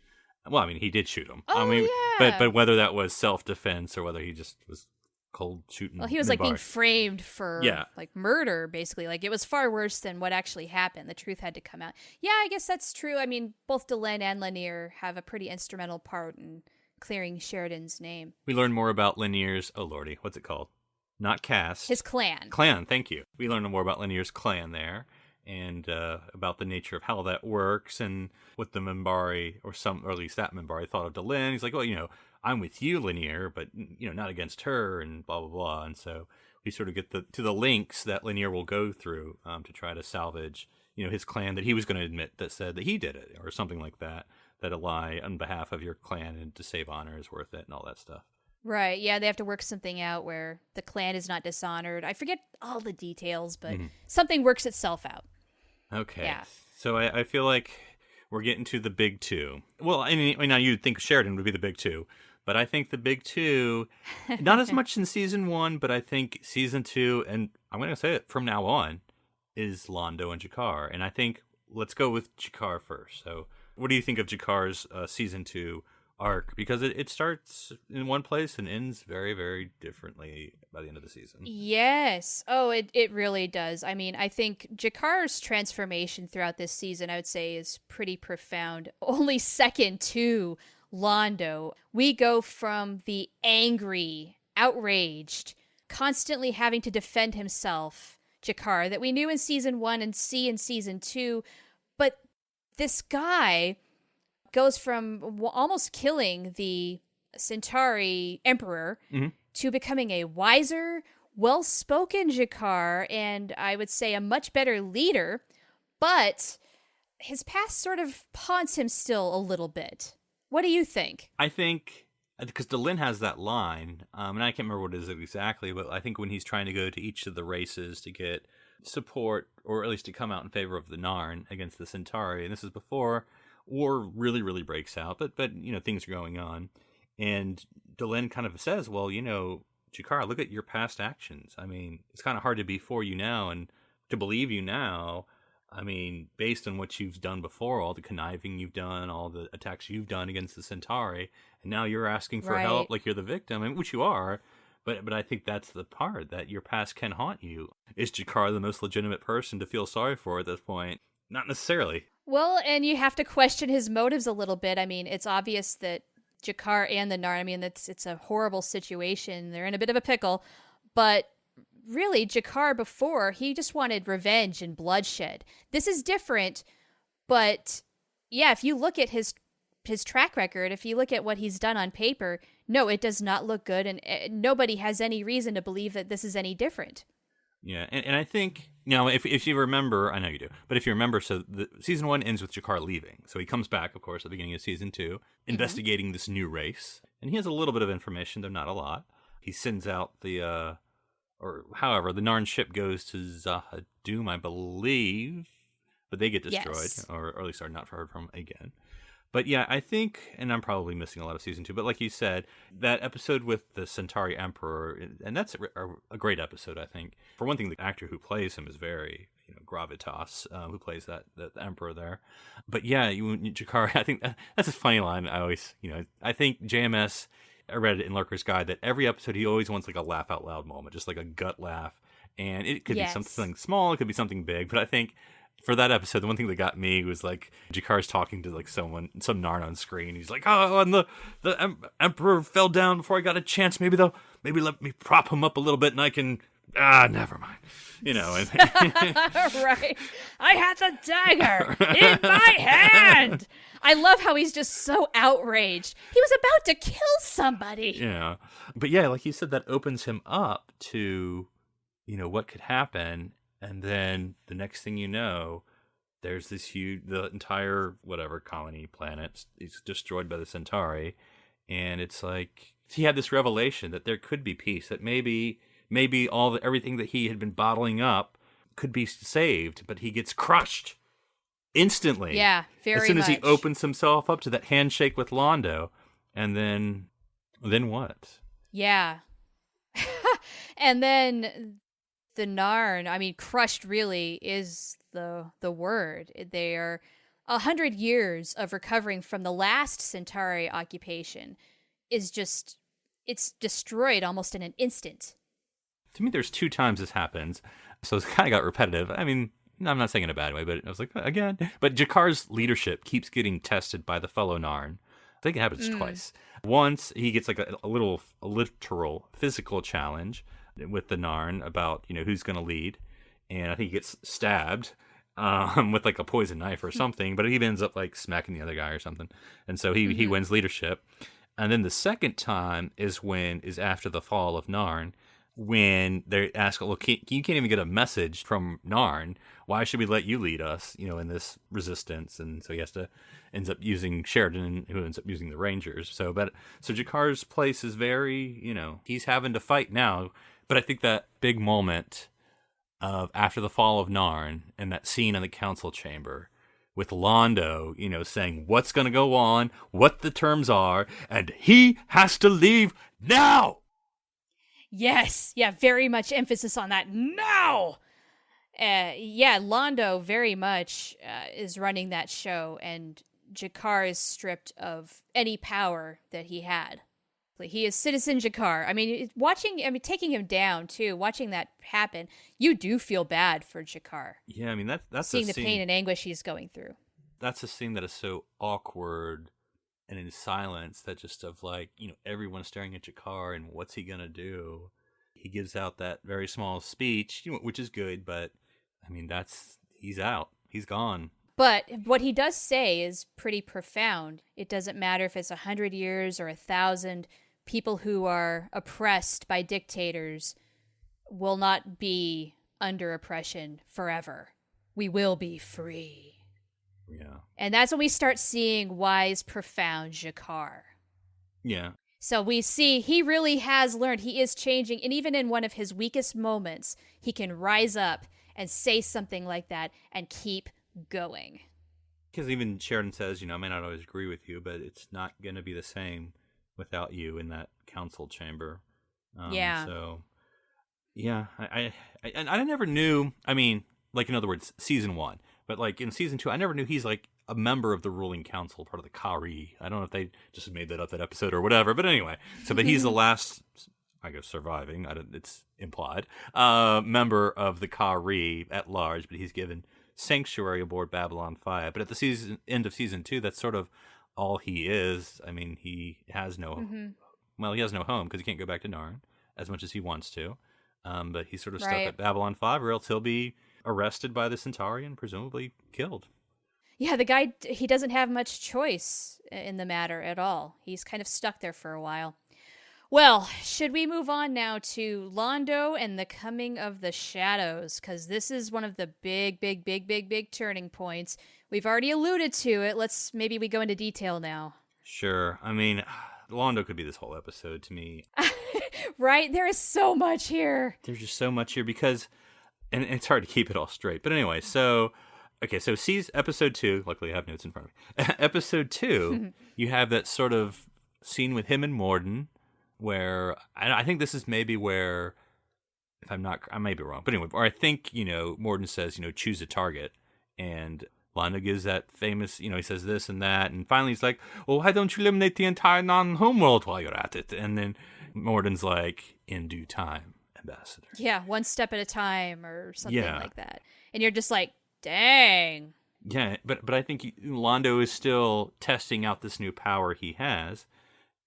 Well, I mean, he did shoot him. Oh, I mean, yeah. But whether that was self-defense or whether he just was cold shooting. Well, he was Minbari. like being framed for like murder, basically. Like it was far worse than what actually happened. The truth had to come out. Yeah, I guess that's true. I mean, both Delenn and Lanier have a pretty instrumental part in clearing Sheridan's name. We learn more about Lanier's, oh lordy, what's it called? Not cast. His clan. Clan, thank you. We learn more about Lanier's clan there and about the nature of how that works and what the Minbari, or at least that Minbari, thought of Delenn. He's like, well, I'm with you, Lanier, but, not against her and blah, blah, blah. And so we sort of get to the links that Lanier will go through to try to salvage, his clan that he was going to admit that said that he did it or something like that. That a lie on behalf of your clan and to save honor is worth it and all that stuff. Right, yeah, they have to work something out where the clan is not dishonored. I forget all the details, but something works itself out. Okay, yeah. So I feel like we're getting to the big two. Well, I mean, now you'd think Sheridan would be the big two, but I think the big two, not as much in season 1, but I think season 2, and I'm going to say it from now on, is Londo and G'Kar. And I think, let's go with G'Kar first. So what do you think of Jakar's season 2 arc? Because it starts in one place and ends very, very differently by the end of the season. Yes. Oh, it really does. I mean, I think Jakar's transformation throughout this season, I would say, is pretty profound. Only second to Londo. We go from the angry, outraged, constantly having to defend himself, G'Kar, that we knew in season 1 and see in season 2, but this guy goes from almost killing the Centauri emperor to becoming a wiser, well-spoken G'Kar, and I would say a much better leader, but his past sort of haunts him still a little bit. What do you think? I think, because Delenn has that line, and I can't remember what it is exactly, but I think when he's trying to go to each of the races to get support, or at least to come out in favor of the Narn against the Centauri, and this is before war really, really breaks out, but things are going on, and Delenn kind of says, well, G'Kar, look at your past actions. I mean, it's kind of hard to be for you now and to believe you now. I mean, based on what you've done before, all the conniving you've done, all the attacks you've done against the Centauri, and now you're asking for help like you're the victim, which you are. But I think that's the part, that your past can haunt you. Is G'Kar the most legitimate person to feel sorry for at this point? Not necessarily. Well, and you have to question his motives a little bit. I mean, it's obvious that G'Kar and the Narn, I mean, it's a horrible situation. They're in a bit of a pickle. But really, G'Kar before, he just wanted revenge and bloodshed. This is different, but yeah, if you look at his track record, if you look at what he's done on paper, no, it does not look good, and nobody has any reason to believe that this is any different. Yeah, and I think, if you remember, I know you do, but if you remember, so the season 1 ends with Jakar leaving. So he comes back, of course, at the beginning of season 2, investigating this new race. And he has a little bit of information, though not a lot. He sends out the Narn ship goes to Zahadum, I believe, but they get destroyed, Yes. or at least are not heard from again. But yeah, I think, and I'm probably missing a lot of season 2, but like you said, that episode with the Centauri Emperor, and that's a great episode, I think. For one thing, the actor who plays him is very, gravitas, who plays the Emperor there. But yeah, Jakar, I think that's a funny line. I think JMS, I read it in Lurker's Guide, that every episode he always wants like a laugh out loud moment, just like a gut laugh. And it could be something small, it could be something big, but I think for that episode, the one thing that got me was like Jakar's talking to like some Narn on screen. He's like, "Oh, and the Emperor fell down before I got a chance. Maybe let me prop him up a little bit, and I can never mind." Right. I had the dagger in my hand. I love how he's just so outraged. He was about to kill somebody. Yeah, but yeah, like you said, that opens him up to, what could happen. And then the next thing you know, there's the entire colony planet is destroyed by the Centauri. And it's like, he had this revelation that there could be peace, that maybe everything that he had been bottling up could be saved, but he gets crushed instantly. Yeah, very much. As soon as he opens himself up to that handshake with Londo. And then what? Yeah. And then the Narn, crushed really is the word. They are 100 years of recovering from the last Centauri occupation is just, it's destroyed almost in an instant. To me, there's 2 times this happens, so it's kind of got repetitive. I'm not saying in a bad way, but I was like, again. But Jakar's leadership keeps getting tested by the fellow Narn. I think it happens twice. Once, he gets like a literal physical challenge with the Narn about, who's going to lead. And I think he gets stabbed with like a poison knife or something, but he ends up like smacking the other guy or something. And so he wins leadership. And then the second time is after the fall of Narn, when they ask, well, you can't even get a message from Narn. Why should we let you lead us, in this resistance? And so he ends up using Sheridan, who ends up using the Rangers. So Jakar's place is very, he's having to fight now. But I think that big moment of after the fall of Narn and that scene in the council chamber with Londo, saying what's going to go on, what the terms are, and he has to leave now. Yes. Yeah, very much emphasis on that now. Londo very much is running that show, and Jakar is stripped of any power that he had. He is Citizen Jakar. Taking him down too, watching that happen, you do feel bad for Jakar. Yeah, that's seeing the pain and anguish he's going through. That's a scene that is so awkward and in silence, that just of like, everyone's staring at Jakar and what's he gonna do? He gives out that very small speech, which is good, but he's out. He's gone. But what he does say is pretty profound. It doesn't matter if it's 100 years or 1,000. People who are oppressed by dictators will not be under oppression forever. We will be free. Yeah. And that's when we start seeing wise, profound Jakar. Yeah. So we see he really has learned. He is changing. And even in one of his weakest moments, he can rise up and say something like that and keep going. Because even Sheridan says, I may not always agree with you, but it's not going to be the same without you in that council chamber. So, yeah, I never knew. Like, in other words, season 1. But like in season 2, I never knew he's like a member of the ruling council, part of the Kari. I don't know if they just made that up that episode or whatever. But anyway, but he's the last, I guess, surviving. It's implied member of the Kari at large. But he's given sanctuary aboard Babylon 5. But at the end of season 2, that's sort of all he is. He has no he has no home because he can't go back to Narn as much as he wants to. But he's sort of stuck at Babylon 5, or else he'll be arrested by the Centauri and presumably killed. Yeah, the guy, he doesn't have much choice in the matter at all. He's kind of stuck there for a while. Well, should we move on now to Londo and the Coming of the Shadows? Because this is one of the big turning points. We've already alluded to it. Maybe we go into detail now. Sure. I mean, Londo could be this whole episode to me. Right? There is so much here. There's just so much here because, and it's hard to keep it all straight. But anyway, sees episode 2. Luckily, I have notes in front of me. Episode 2, you have that sort of scene with him and Morden, where I think this is maybe where, if I may be wrong, but anyway, or I think Morden says choose a target, and Londo gives that famous he says this and that, and finally he's like, well, why don't you eliminate the entire non-homeworld while you're at it? And then Morden's like, in due time, Ambassador. Yeah, one step at a time or something like that. And you're just like, dang. Yeah, but I think Londo is still testing out this new power he has,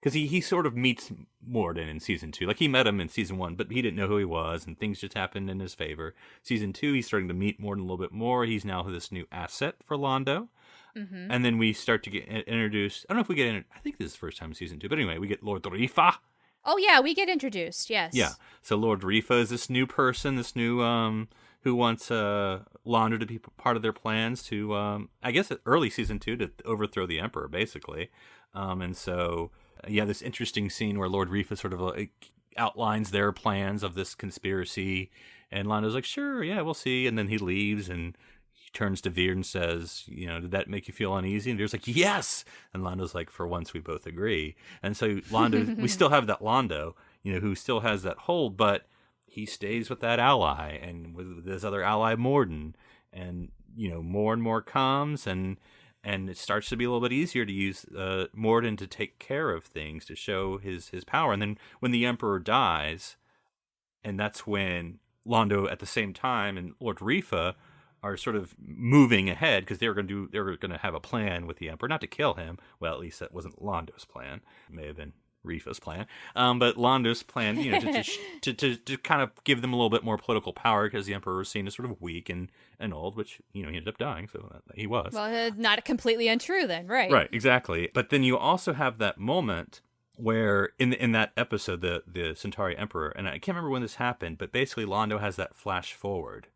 because he sort of meets Morden in season 2. Like, he met him in season 1, but he didn't know who he was, and things just happened in his favor. Season 2, he's starting to meet Morden a little bit more. He's now this new asset for Londo. Mm-hmm. And then we start to get introduced. I don't know if we get I think this is the first time in season 2, but anyway, we get Lord Rifa. Oh, yeah, we get introduced, yes. Yeah, so Lord Rifa is this new person, this new, who wants Londo to be part of their plans to, I guess, early season 2, to overthrow the Emperor, basically. And so, this interesting scene where Lord Rifa sort of outlines their plans of this conspiracy, and Londo's like, sure, yeah, we'll see. And then he leaves, and he turns to Veer and says, did that make you feel uneasy? And Veer's like, yes! And Londo's like, for once we both agree. And so Londo, we still have that Londo, who still has that hold, but he stays with that ally, and with his other ally, Morden. And, more and more comes, and it starts to be a little bit easier to use Morden to take care of things, to show his power. And then when the Emperor dies, and that's when Londo at the same time and Lord Rifa are sort of moving ahead, because they were going to have a plan with the Emperor, not to kill him. Well, at least that wasn't Londo's plan. It may have been Rifa's plan, but Londo's plan, to kind of give them a little bit more political power, because the Emperor was seen as sort of weak and old, which he ended up dying, so he was. Well, not completely untrue then, right? Right, exactly. But then you also have that moment where in that episode, the Centauri Emperor, and I can't remember when this happened, but basically Londo has that flash forward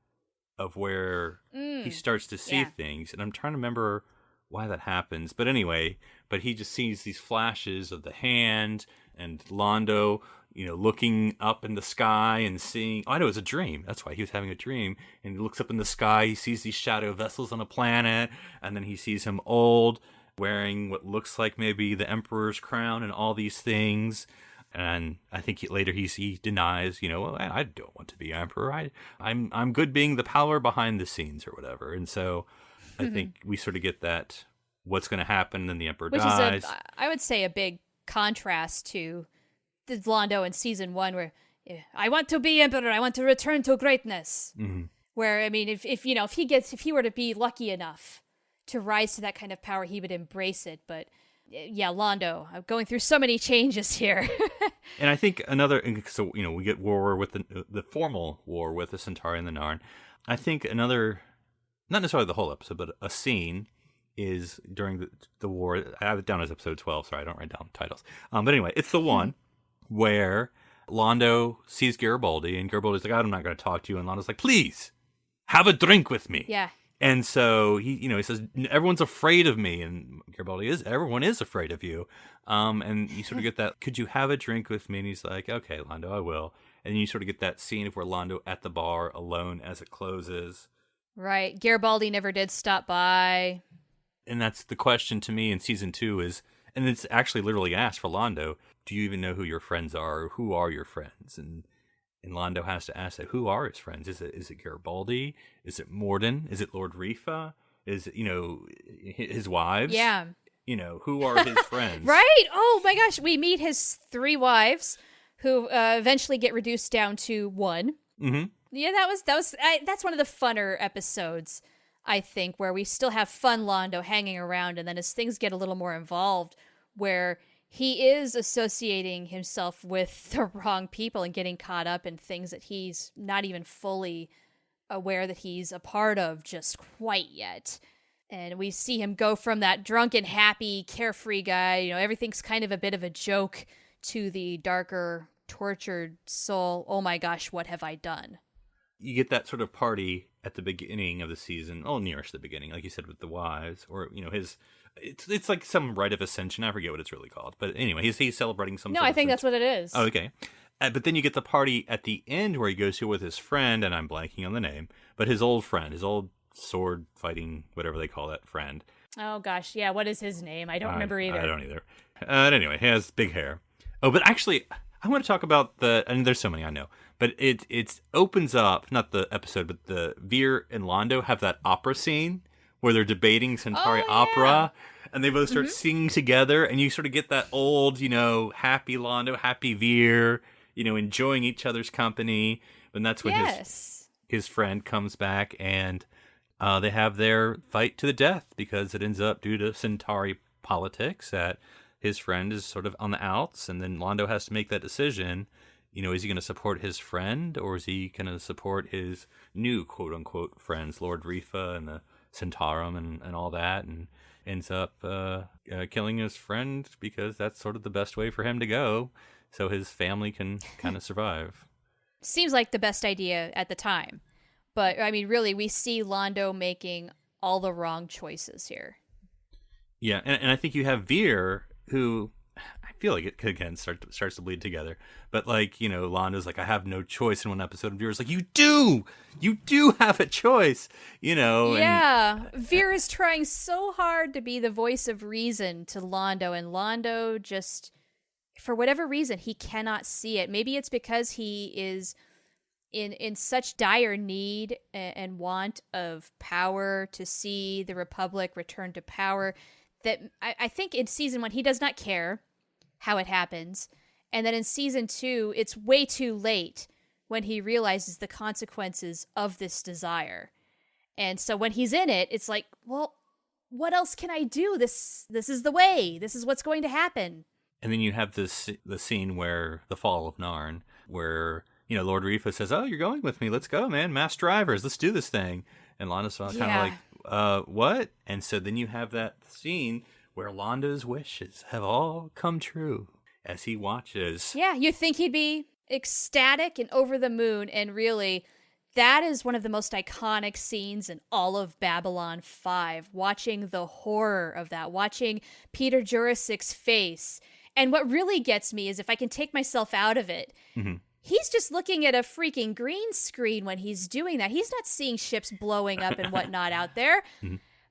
of where he starts to see things, and I'm trying to remember why that happens. But anyway, he just sees these flashes of the hand, and Londo, looking up in the sky and seeing, I know it's a dream. That's why he was having a dream. And he looks up in the sky, he sees these shadow vessels on a planet, and then he sees him old, wearing what looks like maybe the Emperor's crown and all these things. And I think later he denies, well, I don't want to be Emperor. I'm good being the power behind the scenes or whatever. And so I think we sort of get that, what's going to happen, and the Emperor dies. Which is, I would say, a big contrast to the Londo in season 1, where I want to be Emperor, I want to return to greatness. Mm-hmm. Where, I mean, if he were to be lucky enough to rise to that kind of power, he would embrace it. But yeah, Londo, I'm going through so many changes here. And I think we get war with the formal war with the Centauri and the Narn. I think another, not necessarily the whole episode, but a scene is during the war. I have it down as episode 12, sorry, I don't write down titles. But anyway, it's the one where Londo sees Garibaldi, and Garibaldi's like, I'm not going to talk to you. And Londo's like, please, have a drink with me. Yeah. And so he says, everyone's afraid of me. And Garibaldi everyone is afraid of you. And you sort of get that, could you have a drink with me? And he's like, okay, Londo, I will. And you sort of get that scene of where Londo at the bar alone as it closes. Right. Garibaldi never did stop by. And that's the question to me in season 2 is, and it's actually literally asked for Londo, do you even know who your friends are? Or who are your friends? And Londo has to ask that, who are his friends? Is it Garibaldi? Is it Morden? Is it Lord Rifa? Is it, his wives? Yeah. Who are his friends? Right? Oh my gosh, we meet his 3 wives, who eventually get reduced down to 1. Mm-hmm. Yeah, that's one of the funner episodes, I think, where we still have fun Londo hanging around, and then as things get a little more involved, where he is associating himself with the wrong people and getting caught up in things that he's not even fully aware that he's a part of just quite yet. And we see him go from that drunken, happy, carefree guy, everything's kind of a bit of a joke, to the darker, tortured soul, oh my gosh, what have I done? You get that sort of party at the beginning of the season, nearest the beginning, like you said, with the wives, or it's like some rite of ascension. I forget what it's really called, but anyway, he's celebrating some. No, I think that's what it is. Oh, okay. But then you get the party at the end where he goes to with his friend, and I'm blanking on the name, but his old friend, his old sword fighting, whatever they call that friend. Oh gosh, yeah. What is his name? I don't remember either. I don't either. Anyway, he has big hair. Oh, but actually, I want to talk about and there's so many I know, but it opens up, not the episode, but the Veer and Londo have that opera scene where they're debating Centauri opera, and they both start singing together, and you sort of get that old, happy Londo, happy Veer, enjoying each other's company, and that's when his friend comes back, and they have their fight to the death, because it ends up due to Centauri politics that his friend is sort of on the outs, and then Londo has to make that decision. Is he going to support his friend, or is he going to support his new quote-unquote friends, Lord Rifa and the Centaurum and all that, and ends up killing his friend because that's sort of the best way for him to go, so his family can kind of survive. Seems like the best idea at the time. But, I mean, really, we see Londo making all the wrong choices here. Yeah, and I think you have Veer, who I feel like it again starts to bleed together. But Londo's like, I have no choice in one episode, and Veer's like, you do have a choice, Yeah, Veer is trying so hard to be the voice of reason to Londo, and Londo just, for whatever reason, he cannot see it. Maybe it's because he is in such dire need and want of power to see the Republic return to power that I think in season 1 he does not care how it happens, and then in season 2 it's way too late when he realizes the consequences of this desire. And so when he's in it, it's like, well, what else can I do? This is the way. This is what's going to happen. And then you have the scene where the fall of Narn, where Lord Rifa says, "Oh, you're going with me? Let's go, man! Mass drivers, let's do this thing." And Londo's kind of like, "What?" And so then you have that scene where Londo's wishes have all come true as he watches. Yeah, you think he'd be ecstatic and over the moon, and really, that is one of the most iconic scenes in all of Babylon 5. Watching the horror of that, watching Peter Jurassic's face. And what really gets me is, if I can take myself out of it, he's just looking at a freaking green screen when he's doing that. He's not seeing ships blowing up and whatnot out there.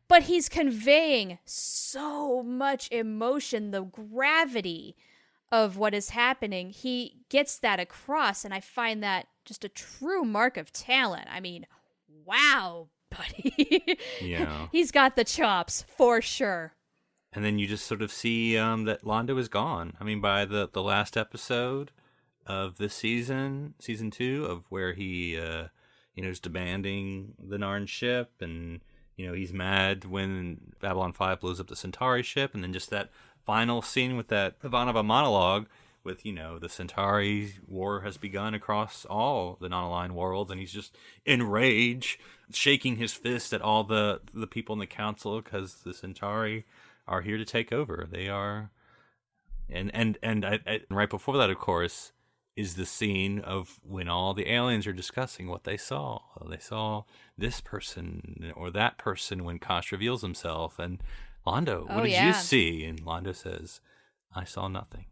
But he's conveying so much emotion, the gravity of what is happening. He gets that across, and I find that just a true mark of talent. I mean, wow, buddy. Yeah. He's got the chops, for sure. And then you just sort of see that Londo is gone. I mean, by the last episode of this season 2, of where he, is demanding the Narn ship, and, he's mad when Babylon 5 blows up the Centauri ship, and then just that final scene with that Ivanova monologue with, the Centauri war has begun across all the non-aligned worlds, and he's just in rage, shaking his fist at all the people in the council because the Centauri are here to take over. They are, and right before that, of course, is the scene of when all the aliens are discussing what they saw. They saw this person or that person when Kosh reveals himself, and Londo, what did you see? And Londo says, I saw nothing.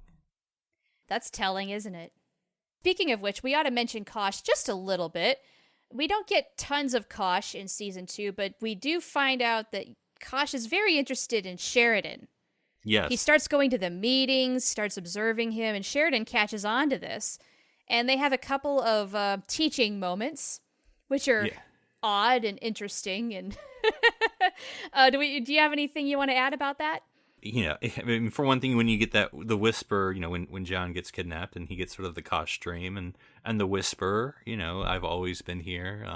That's telling, isn't it? Speaking of which, we ought to mention Kosh just a little bit. We don't get tons of Kosh in season 2, but we do find out that Kosh is very interested in Sheridan. Yes. He starts going to the meetings, starts observing him, and Sheridan catches on to this. And they have a couple of teaching moments, which are odd and interesting. And do you have anything you want to add about that? I mean, for one thing, when you get the whisper, when John gets kidnapped and he gets sort of the Kosh dream and the whisper, I've always been here.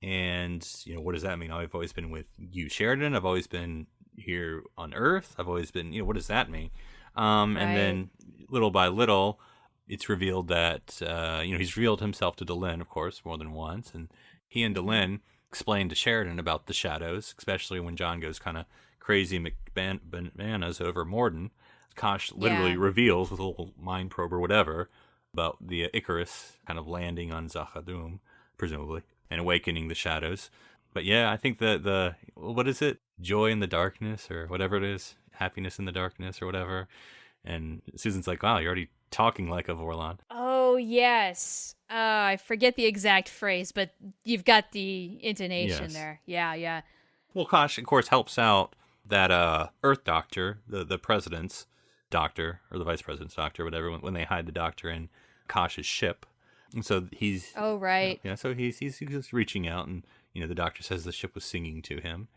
And, what does that mean? I've always been with you, Sheridan. I've always been here on Earth. I've always been, what does that mean? And then little by little, it's revealed that, he's revealed himself to Delenn, of course, more than once. And he and Delenn explained to Sheridan about the shadows, especially when John goes kind of crazy bananas over Morden. Kosh literally reveals with a little mind probe or whatever about the Icarus kind of landing on Zachadum, presumably, and awakening the shadows. But yeah, I think the what is it? Joy in the darkness or whatever it is, happiness in the darkness or whatever. And Susan's like, wow, you're already talking like a Vorlon. Oh, yes. I forget the exact phrase, but you've got the intonation there. Yeah. Well, Kosh, of course, helps out that Earth doctor, the president's doctor, or the vice president's doctor, whatever, when they hide the doctor in Kosh's ship. And so he's... Oh, right. So he's just reaching out, and, the doctor says the ship was singing to him.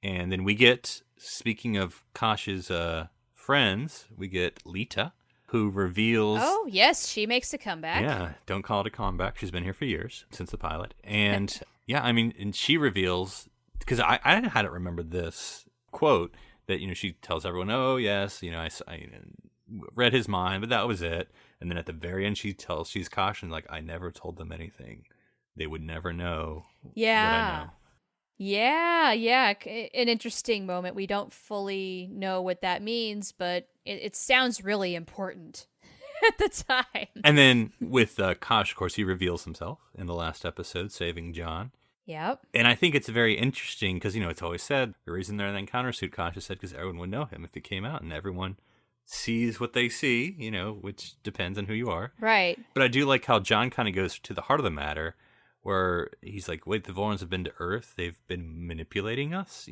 And then we get, speaking of Kosh's friends, we get Lita, who reveals... Oh, yes, she makes a comeback. Yeah, don't call it a comeback. She's been here for years, since the pilot. And, and she reveals... Because I hadn't remembered this quote that, she tells everyone, oh, yes, I read his mind, but that was it. And then at the very end, she's cautioned, like, I never told them anything. They would never know what I know. Yeah. An interesting moment. We don't fully know what that means, but it sounds really important at the time. And then with Kosh, of course, he reveals himself in the last episode, saving John. Yep. And I think it's very interesting because, it's always said the reason they're in the countersuit, Kosh has said, because everyone would know him if he came out, and everyone sees what they see, which depends on who you are. Right. But I do like how John kind of goes to the heart of the matter, where he's like, wait, the Vorlons have been to Earth. They've been manipulating us,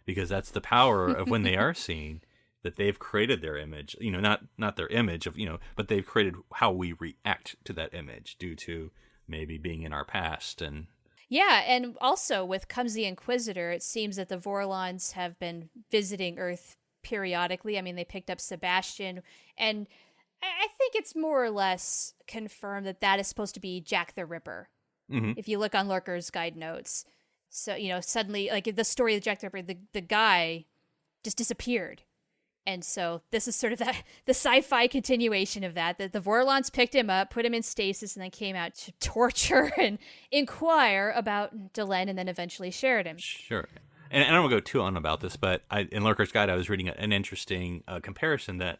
because that's the power of when they are seen, that they've created their image, not their image of, but they've created how we react to that image due to maybe being in our past. And yeah, and also with Comes the Inquisitor, it seems that the Vorlons have been visiting Earth periodically. I mean, they picked up Sebastian, and I think it's more or less confirmed that is supposed to be Jack the Ripper. Mm-hmm. If you look on Lurker's guide notes. So, suddenly, like the story of Jack the Ripper, the guy just disappeared. And so this is sort of the sci-fi continuation of that the Vorlons picked him up, put him in stasis, and then came out to torture and inquire about Delenn, and then eventually shared him. Sure. And I don't want to go too on about this, but in Lurker's Guide, I was reading an interesting comparison that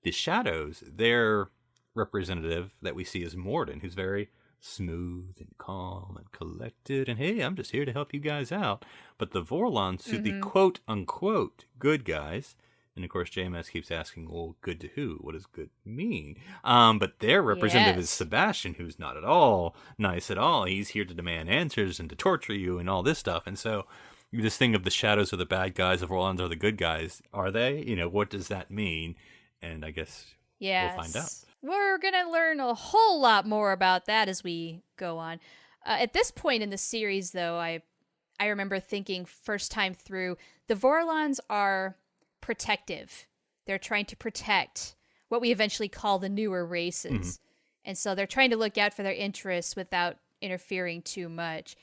the shadows, their representative that we see is Morden, who's very smooth and calm and collected, and hey, I'm just here to help you guys out. But the Vorlons, who the quote-unquote good guys... And of course, JMS keeps asking, well, good to who? What does good mean? But their representative is Sebastian, who's not at all nice at all. He's here to demand answers and to torture you and all this stuff. And so this thing of the shadows are the bad guys, the Vorlons are the good guys. Are they? What does that mean? And I guess we'll find out. We're going to learn a whole lot more about that as we go on. At this point in the series, though, I remember thinking first time through, the Vorlons are... protective. They're trying to protect what we eventually call the newer races. Mm-hmm. And so they're trying to look out for their interests without interfering too much.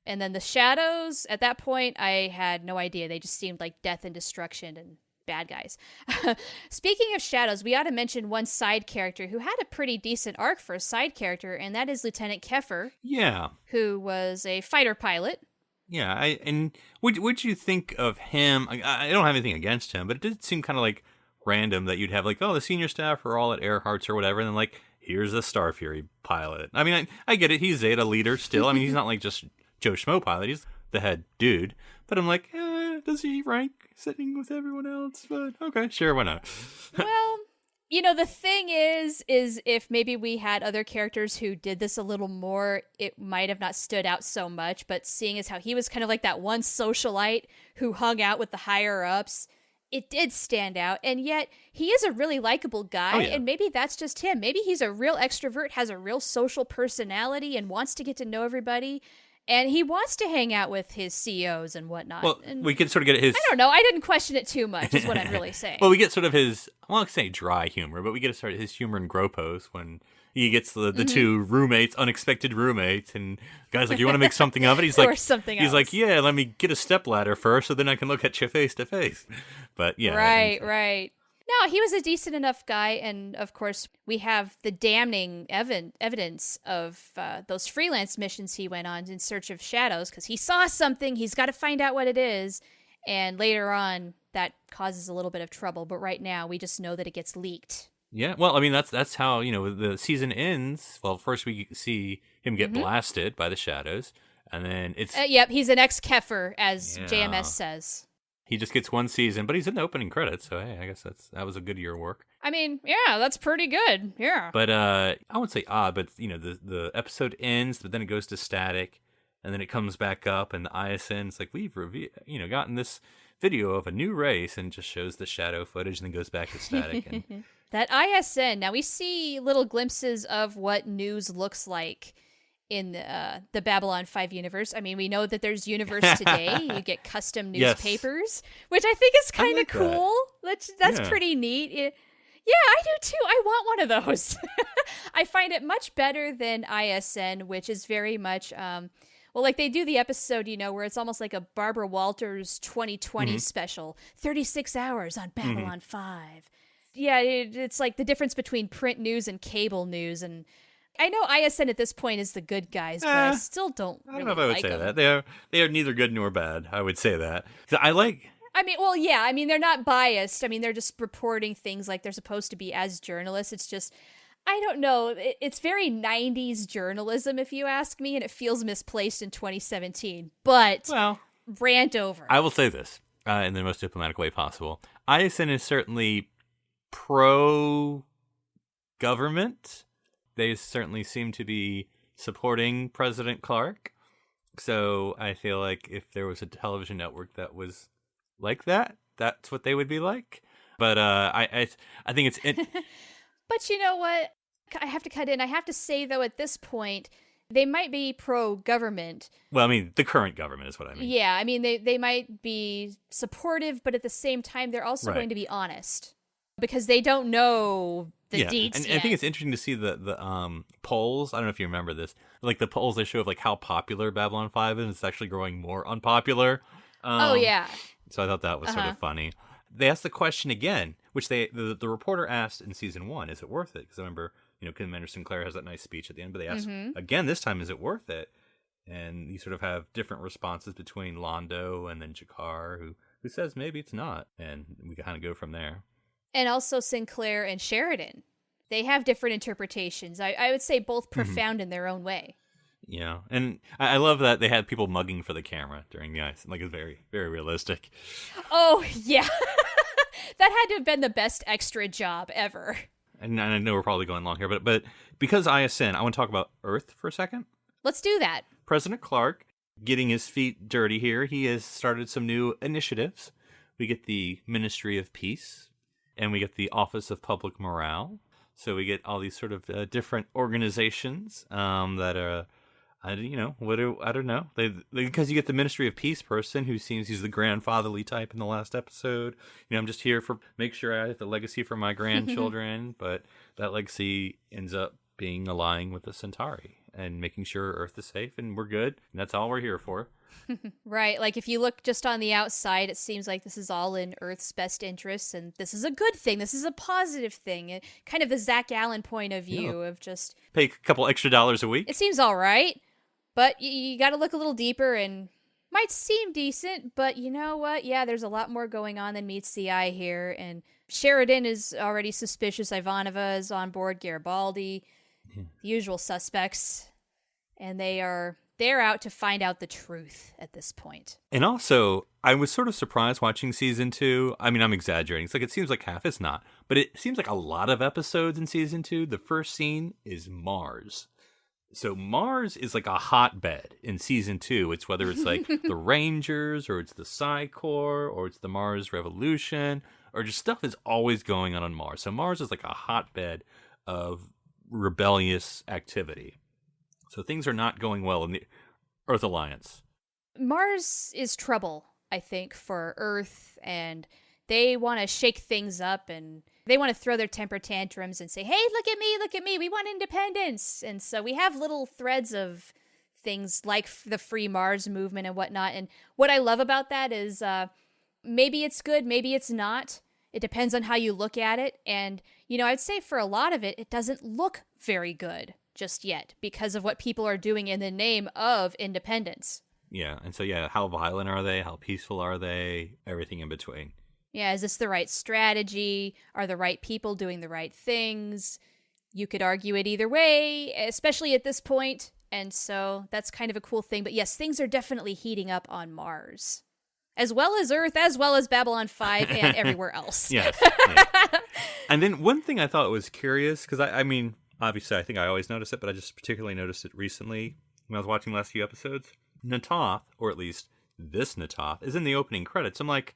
And then the shadows, at that point, I had no idea. They just seemed like death and destruction and bad guys. Speaking of shadows, we ought to mention one side character who had a pretty decent arc for a side character, and that is Lieutenant Keffer. Yeah. Who was a fighter pilot. Yeah, and what'd you think of him? I don't have anything against him, but it did seem kind of like random that you'd have like, oh, the senior staff are all at Earhart's or whatever, and then like, here's a Starfury pilot. I mean, I get it, he's Zeta leader still. I mean, he's not like just Joe Schmo pilot, he's the head dude. But I'm like, does he rank sitting with everyone else? But okay, sure, why not? Well... the thing is if maybe we had other characters who did this a little more, it might have not stood out so much. But seeing as how he was kind of like that one socialite who hung out with the higher-ups, it did stand out. And yet, he is a really likable guy, and maybe that's just him. Maybe he's a real extrovert, has a real social personality, and wants to get to know everybody. And he wants to hang out with his CEOs and whatnot. Well, and we can sort of get his... I don't know. I didn't question it too much, is what I'm really saying. Well, we get sort of his, I won't say dry humor, but we get sort of his humor in Gropos when he gets the two roommates, unexpected roommates, and the guy's like, you want to make something of it? He's like, or something else. He's like, yeah, let me get a stepladder first so then I can look at you face to face. But yeah. Right. No, he was a decent enough guy, and of course, we have the damning evidence of those freelance missions he went on in search of shadows, because he saw something, he's got to find out what it is, And later on, that causes a little bit of trouble. But right now, we just know that it gets leaked. Yeah, well, I mean, that's how, the season ends. Well, first we see him get blasted by the shadows, and then it's... Yep, he's an ex-Kefir, as JMS says. He just gets one season, but he's in the opening credits, so hey, I guess that was a good year of work. I mean, yeah, that's pretty good, yeah. But I wouldn't say odd, but, the episode ends, but then it goes to static, and then it comes back up, and the ISN's like, we've gotten this video of a new race, and just shows the shadow footage, and then goes back to static, and... That ISN, now we see little glimpses of what news looks like in the Babylon 5 universe. I mean, we know that there's Universe Today. You get custom newspapers, which I think is kind of cool. That's pretty neat. Yeah, I do too. I want one of those. I find it much better than ISN, which is very much... like they do the episode, where it's almost like a Barbara Walters 2020 special. 36 hours on Babylon 5. Yeah, it's like the difference between print news and cable news, and I know ISN at this point is the good guys, but I still don't really like them. I don't know if I would say that. They are neither good nor bad. I would say that. They're not biased. I mean, they're just reporting things like they're supposed to be as journalists. It's just, I don't know. It's very 90s journalism, if you ask me, and it feels misplaced in 2017. But, rant over. I will say this in the most diplomatic way possible. ISN is certainly pro-government. They certainly seem to be supporting President Clark. So I feel like if there was a television network that was like that, that's what they would be like. But I think it's... But you know what? I have to cut in. I have to say, though, at this point, they might be pro-government. Well, I mean, the current government is what I mean. Yeah, I mean, they might be supportive, but at the same time, they're also going to be honest. Because they don't know the deets and yet. I think it's interesting to see the polls. I don't know if you remember this. Like the polls they show of like how popular Babylon 5 is. It's actually growing more unpopular. Yeah. So I thought that was sort of funny. They asked the question again, which the reporter asked in season 1, is it worth it? Because I remember, Commander Sinclair has that nice speech at the end, but they asked again this time, is it worth it? And you sort of have different responses between Londo and then Jakar, who says maybe it's not. And we kind of go from there. And also Sinclair and Sheridan. They have different interpretations. I would say both profound in their own way. Yeah, and I love that they had people mugging for the camera during the ice. Like, it's very, very realistic. Oh, yeah. That had to have been the best extra job ever. And I know we're probably going long here, but because ISN, I want to talk about Earth for a second. Let's do that. President Clark getting his feet dirty here. He has started some new initiatives. We get the Ministry of Peace. And we get the Office of Public Morale. So we get all these sort of different organizations that are, I don't know. Because you get the Ministry of Peace person who seems he's the grandfatherly type in the last episode. I'm just here make sure I have the legacy for my grandchildren. But that legacy ends up being allying with the Centauri and making sure Earth is safe and we're good. And that's all we're here for. Right. Like if you look just on the outside, it seems like this is all in Earth's best interests. And this is a good thing. This is a positive thing. Kind of the Zach Allen point of view of just... Pay a couple extra dollars a week. It seems all right. But you got to look a little deeper and might seem decent. But you know what? Yeah, there's a lot more going on than meets the eye here. And Sheridan is already suspicious. Ivanova is on board. Garibaldi. The usual suspects. And they're out to find out the truth at this point. And also, I was sort of surprised watching season 2. I mean, I'm exaggerating. It's like, it seems like half. It's not. But it seems like a lot of episodes in season 2. The first scene is Mars. So Mars is like a hotbed in season 2. It's whether it's like the Rangers or it's the Psi Corps or it's the Mars Revolution or just stuff is always going on Mars. So Mars is like a hotbed of rebellious activity. So things are not going well in the Earth Alliance. Mars is trouble, I think, for Earth, and they want to shake things up, and they want to throw their temper tantrums and say, hey, look at me, we want independence. And so we have little threads of things like the Free Mars movement and whatnot. And what I love about that is maybe it's good, maybe it's not. It depends on how you look at it. And, I'd say for a lot of it, it doesn't look very good just yet because of what people are doing in the name of independence. Yeah, and so how violent are they? How peaceful are they? Everything in between. Yeah, is this the right strategy? Are the right people doing the right things? You could argue it either way, especially at this point. And so that's kind of a cool thing. But yes, things are definitely heating up on Mars, as well as Earth, as well as Babylon 5 and everywhere else. Yes. Yeah. And then one thing I thought was curious, because I mean, obviously I think I always notice it, but I just particularly noticed it recently when I was watching the last few episodes. Na'Toth, or at least this Na'Toth, is in the opening credits. I'm like,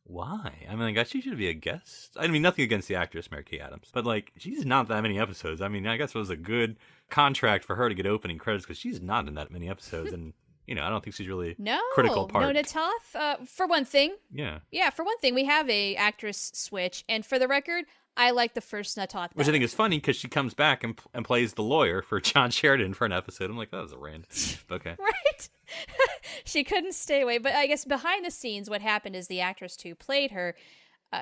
why? I mean, I guess she should be a guest. I mean, nothing against the actress, Mary Kay Adams, but like, she's not that many episodes. I mean, I guess it was a good contract for her to get opening credits because she's not in that many episodes, and I don't think she's really critical part. No, Na'Toth. For one thing, yeah. For one thing, we have a actress switch, and for the record, I like the first Na'Toth better. Which I think is funny because she comes back and plays the lawyer for John Sheridan for an episode. I'm like, that was a random. Okay. Right? She couldn't stay away. But I guess behind the scenes, what happened is the actress who played her,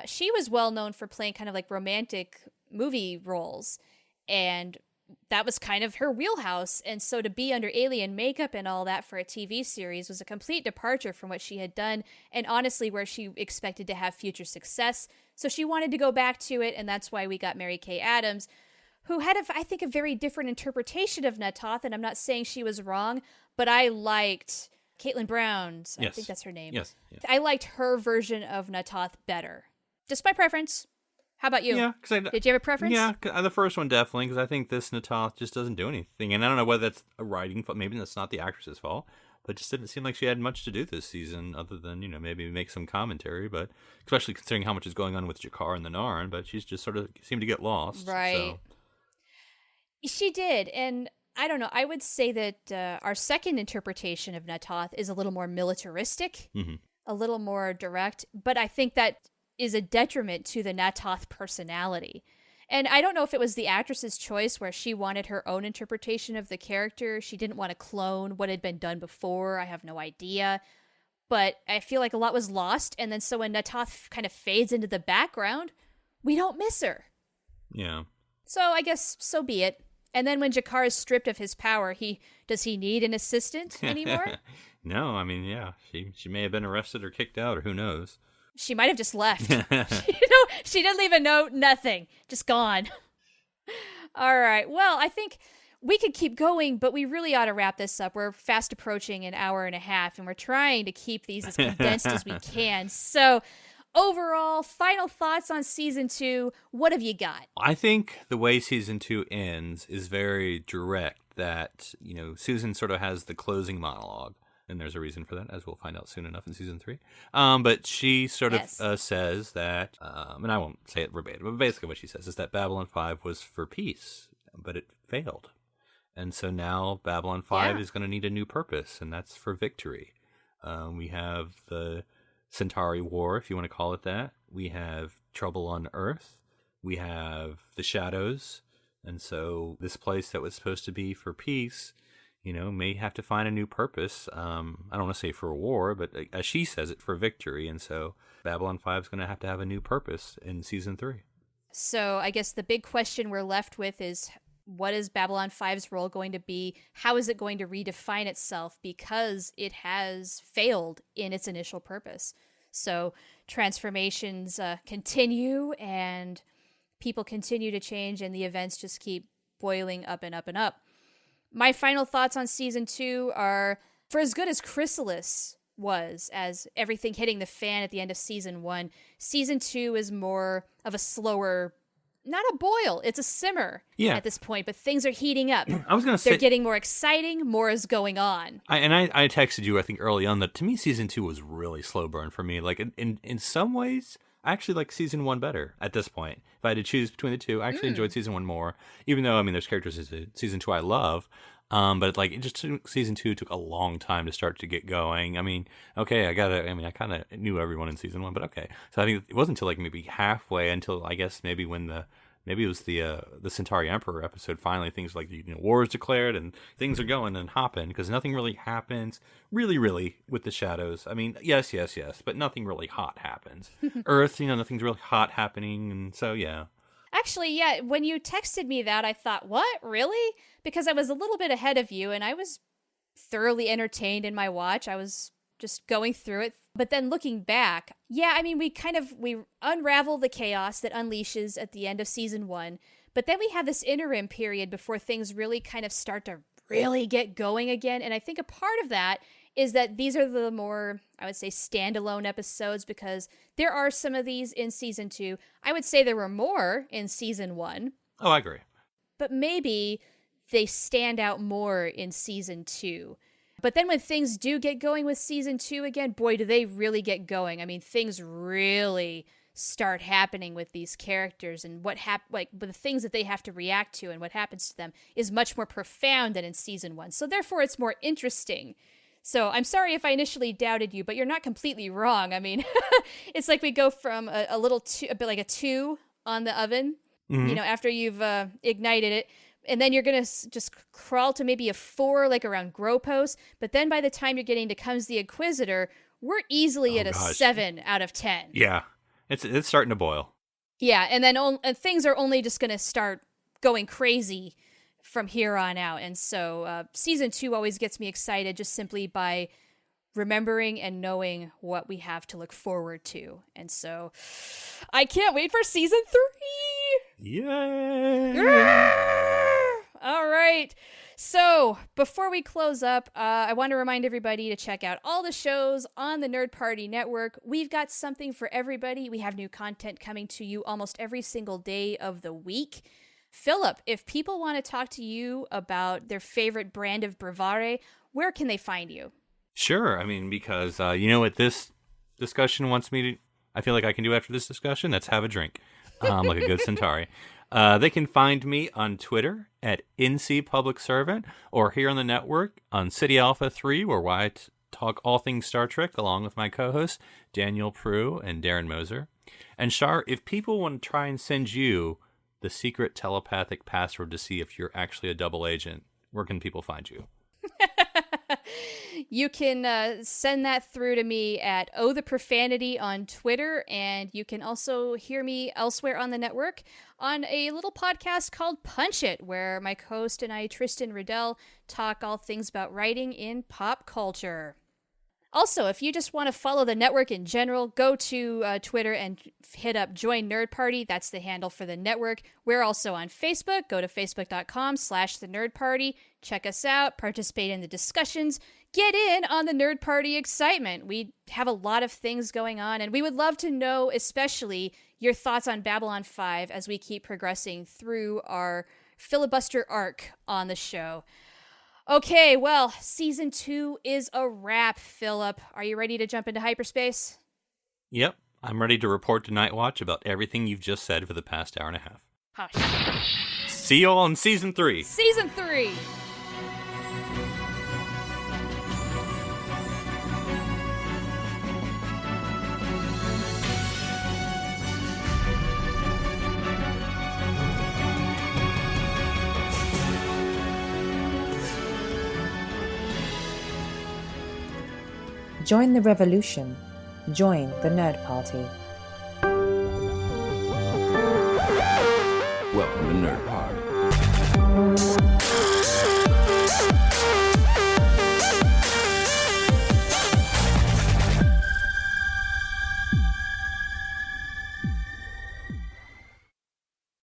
she was well known for playing kind of like romantic movie roles. And that was kind of her wheelhouse. And so to be under alien makeup and all that for a TV series was a complete departure from what she had done. And honestly, where she expected to have future success. So she wanted to go back to it. And that's why we got Mary Kay Adams, who had, I think, a very different interpretation of Na'Toth. And I'm not saying she was wrong, but I liked Caitlin Brown's, I think that's her name. Yes. I liked her version of Na'Toth better. Just my preference. How about you? Yeah, did you have a preference? Yeah, the first one definitely, because I think this Na'Toth just doesn't do anything. And I don't know whether that's a writing fault. Maybe that's not the actress's fault. But it just didn't seem like she had much to do this season other than, maybe make some commentary. But especially considering how much is going on with Jakar and the Narn. But she's just sort of seemed to get lost. Right. So. She did. And I don't know. I would say that our second interpretation of Na'Toth is a little more militaristic, a little more direct. But I think that is a detriment to the Na'Toth personality. And I don't know if it was the actress's choice where she wanted her own interpretation of the character. She didn't want to clone what had been done before. I have no idea. But I feel like a lot was lost. And then so when Na'Toth kind of fades into the background, we don't miss her. Yeah. So I guess so be it. And then when Jakar is stripped of his power, does he need an assistant anymore? No, I mean, yeah. She may have been arrested or kicked out, or who knows. She might have just left. She didn't leave a note, nothing. Just gone. All right. Well, I think we could keep going, but we really ought to wrap this up. We're fast approaching an hour and a half, and we're trying to keep these as condensed as we can. So overall, final thoughts on season 2. What have you got? I think the way season 2 ends is very direct, that, Susan sort of has the closing monologue. And there's a reason for that, as we'll find out soon enough in season 3. But she sort of says that, and I won't say it verbatim, but basically what she says is that Babylon 5 was for peace, but it failed. And so now Babylon 5 is going to need a new purpose, and that's for victory. We have the Centauri War, if you want to call it that. We have trouble on Earth. We have the Shadows. And so this place that was supposed to be for peace, may have to find a new purpose. I don't want to say for a war, but as she says it, for victory. And so Babylon 5 is going to have a new purpose in season 3. So I guess the big question we're left with is, what is Babylon 5's role going to be? How is it going to redefine itself? Because it has failed in its initial purpose. So transformations continue, and people continue to change, and the events just keep boiling up and up and up. My final thoughts on season 2 are, for as good as Chrysalis was, as everything hitting the fan at the end of season 1, season 2 is more of a slower, not a boil, it's a simmer at this point, but things are heating up. I was going to say, they're getting more exciting, more is going on. I texted you, I think, early on that to me season 2 was really slow burn for me. Like in some ways, I actually like season 1 better at this point. If I had to choose between the two, I actually enjoyed season 1 more. Even though, there's characters in season 2 I love. But season 2 took a long time to start to get going. I kind of knew everyone in season 1, but okay. So I think it wasn't until maybe halfway, until I guess maybe when maybe it was the Centauri Emperor episode, finally things like war is declared and things are going and hopping, because nothing really happens really with the Shadows. Yes, but nothing really hot happens. Earth, nothing's really hot happening, and so yeah. Actually, yeah, when you texted me that, I thought, what, really? Because I was a little bit ahead of you, and I was thoroughly entertained in my watch. I was just going through it. But then looking back, yeah, I mean, we unravel the chaos that unleashes at the end of season 1. But then we have this interim period before things really kind of start to really get going again. And I think a part of that is that these are the more, I would say, standalone episodes, because there are some of these in season 2. I would say there were more in season 1. Oh, I agree. But maybe they stand out more in season 2. But then when things do get going with season 2 again, boy, do they really get going. I mean, things really start happening with these characters, and the things that they have to react to and what happens to them is much more profound than in season 1. So therefore, it's more interesting. So I'm sorry if I initially doubted you, but you're not completely wrong. I mean, it's like we go from a bit like a 2 on the oven, after you've ignited it. And then you're going to just crawl to maybe a 4, like around Gropos. But then by the time you're getting to Comes the Inquisitor, we're easily at a 7 out of 10. Yeah, it's starting to boil. Yeah, and then things are only just going to start going crazy from here on out. And so season 2 always gets me excited just simply by remembering and knowing what we have to look forward to. And so I can't wait for season 3. Yay! All right. So before we close up, I want to remind everybody to check out all the shows on the Nerd Party Network. We've got something for everybody. We have new content coming to you almost every single day of the week. Phillip, if people want to talk to you about their favorite brand of Brevare, where can they find you? Sure. I mean, because you know what this discussion wants me to, I feel like I can do after this discussion? That's have a drink, like a good Centauri. They can find me on Twitter at NC Public Servant, or here on the network on Ceti Alpha 3, where I talk all things Star Trek along with my co-hosts Daniel Prue and Darren Moser. And Shar, if people want to try and send you the secret telepathic password to see if you're actually a double agent, where can people find you? You can send that through to me at Oh the Profanity on Twitter, and you can also hear me elsewhere on the network on a little podcast called Punch It, where my co-host and I, Tristan Riddell, talk all things about writing in pop culture. Also, if you just want to follow the network in general, go to Twitter and hit up Join Nerd Party. That's the handle for the network. We're also on Facebook. Go to facebook.com/The Nerd Party. Check us out. Participate in the discussions. Get in on the Nerd Party excitement. We have a lot of things going on, and we would love to know especially your thoughts on Babylon 5 as we keep progressing through our filibuster arc on the show. Okay, well, season 2 is a wrap, Phillip. Are you ready to jump into hyperspace? Yep, I'm ready to report to Night Watch about everything you've just said for the past hour and a half. Hush. See you all in season 3. Season 3! Join the revolution. Join the Nerd Party. Welcome to Nerd Party.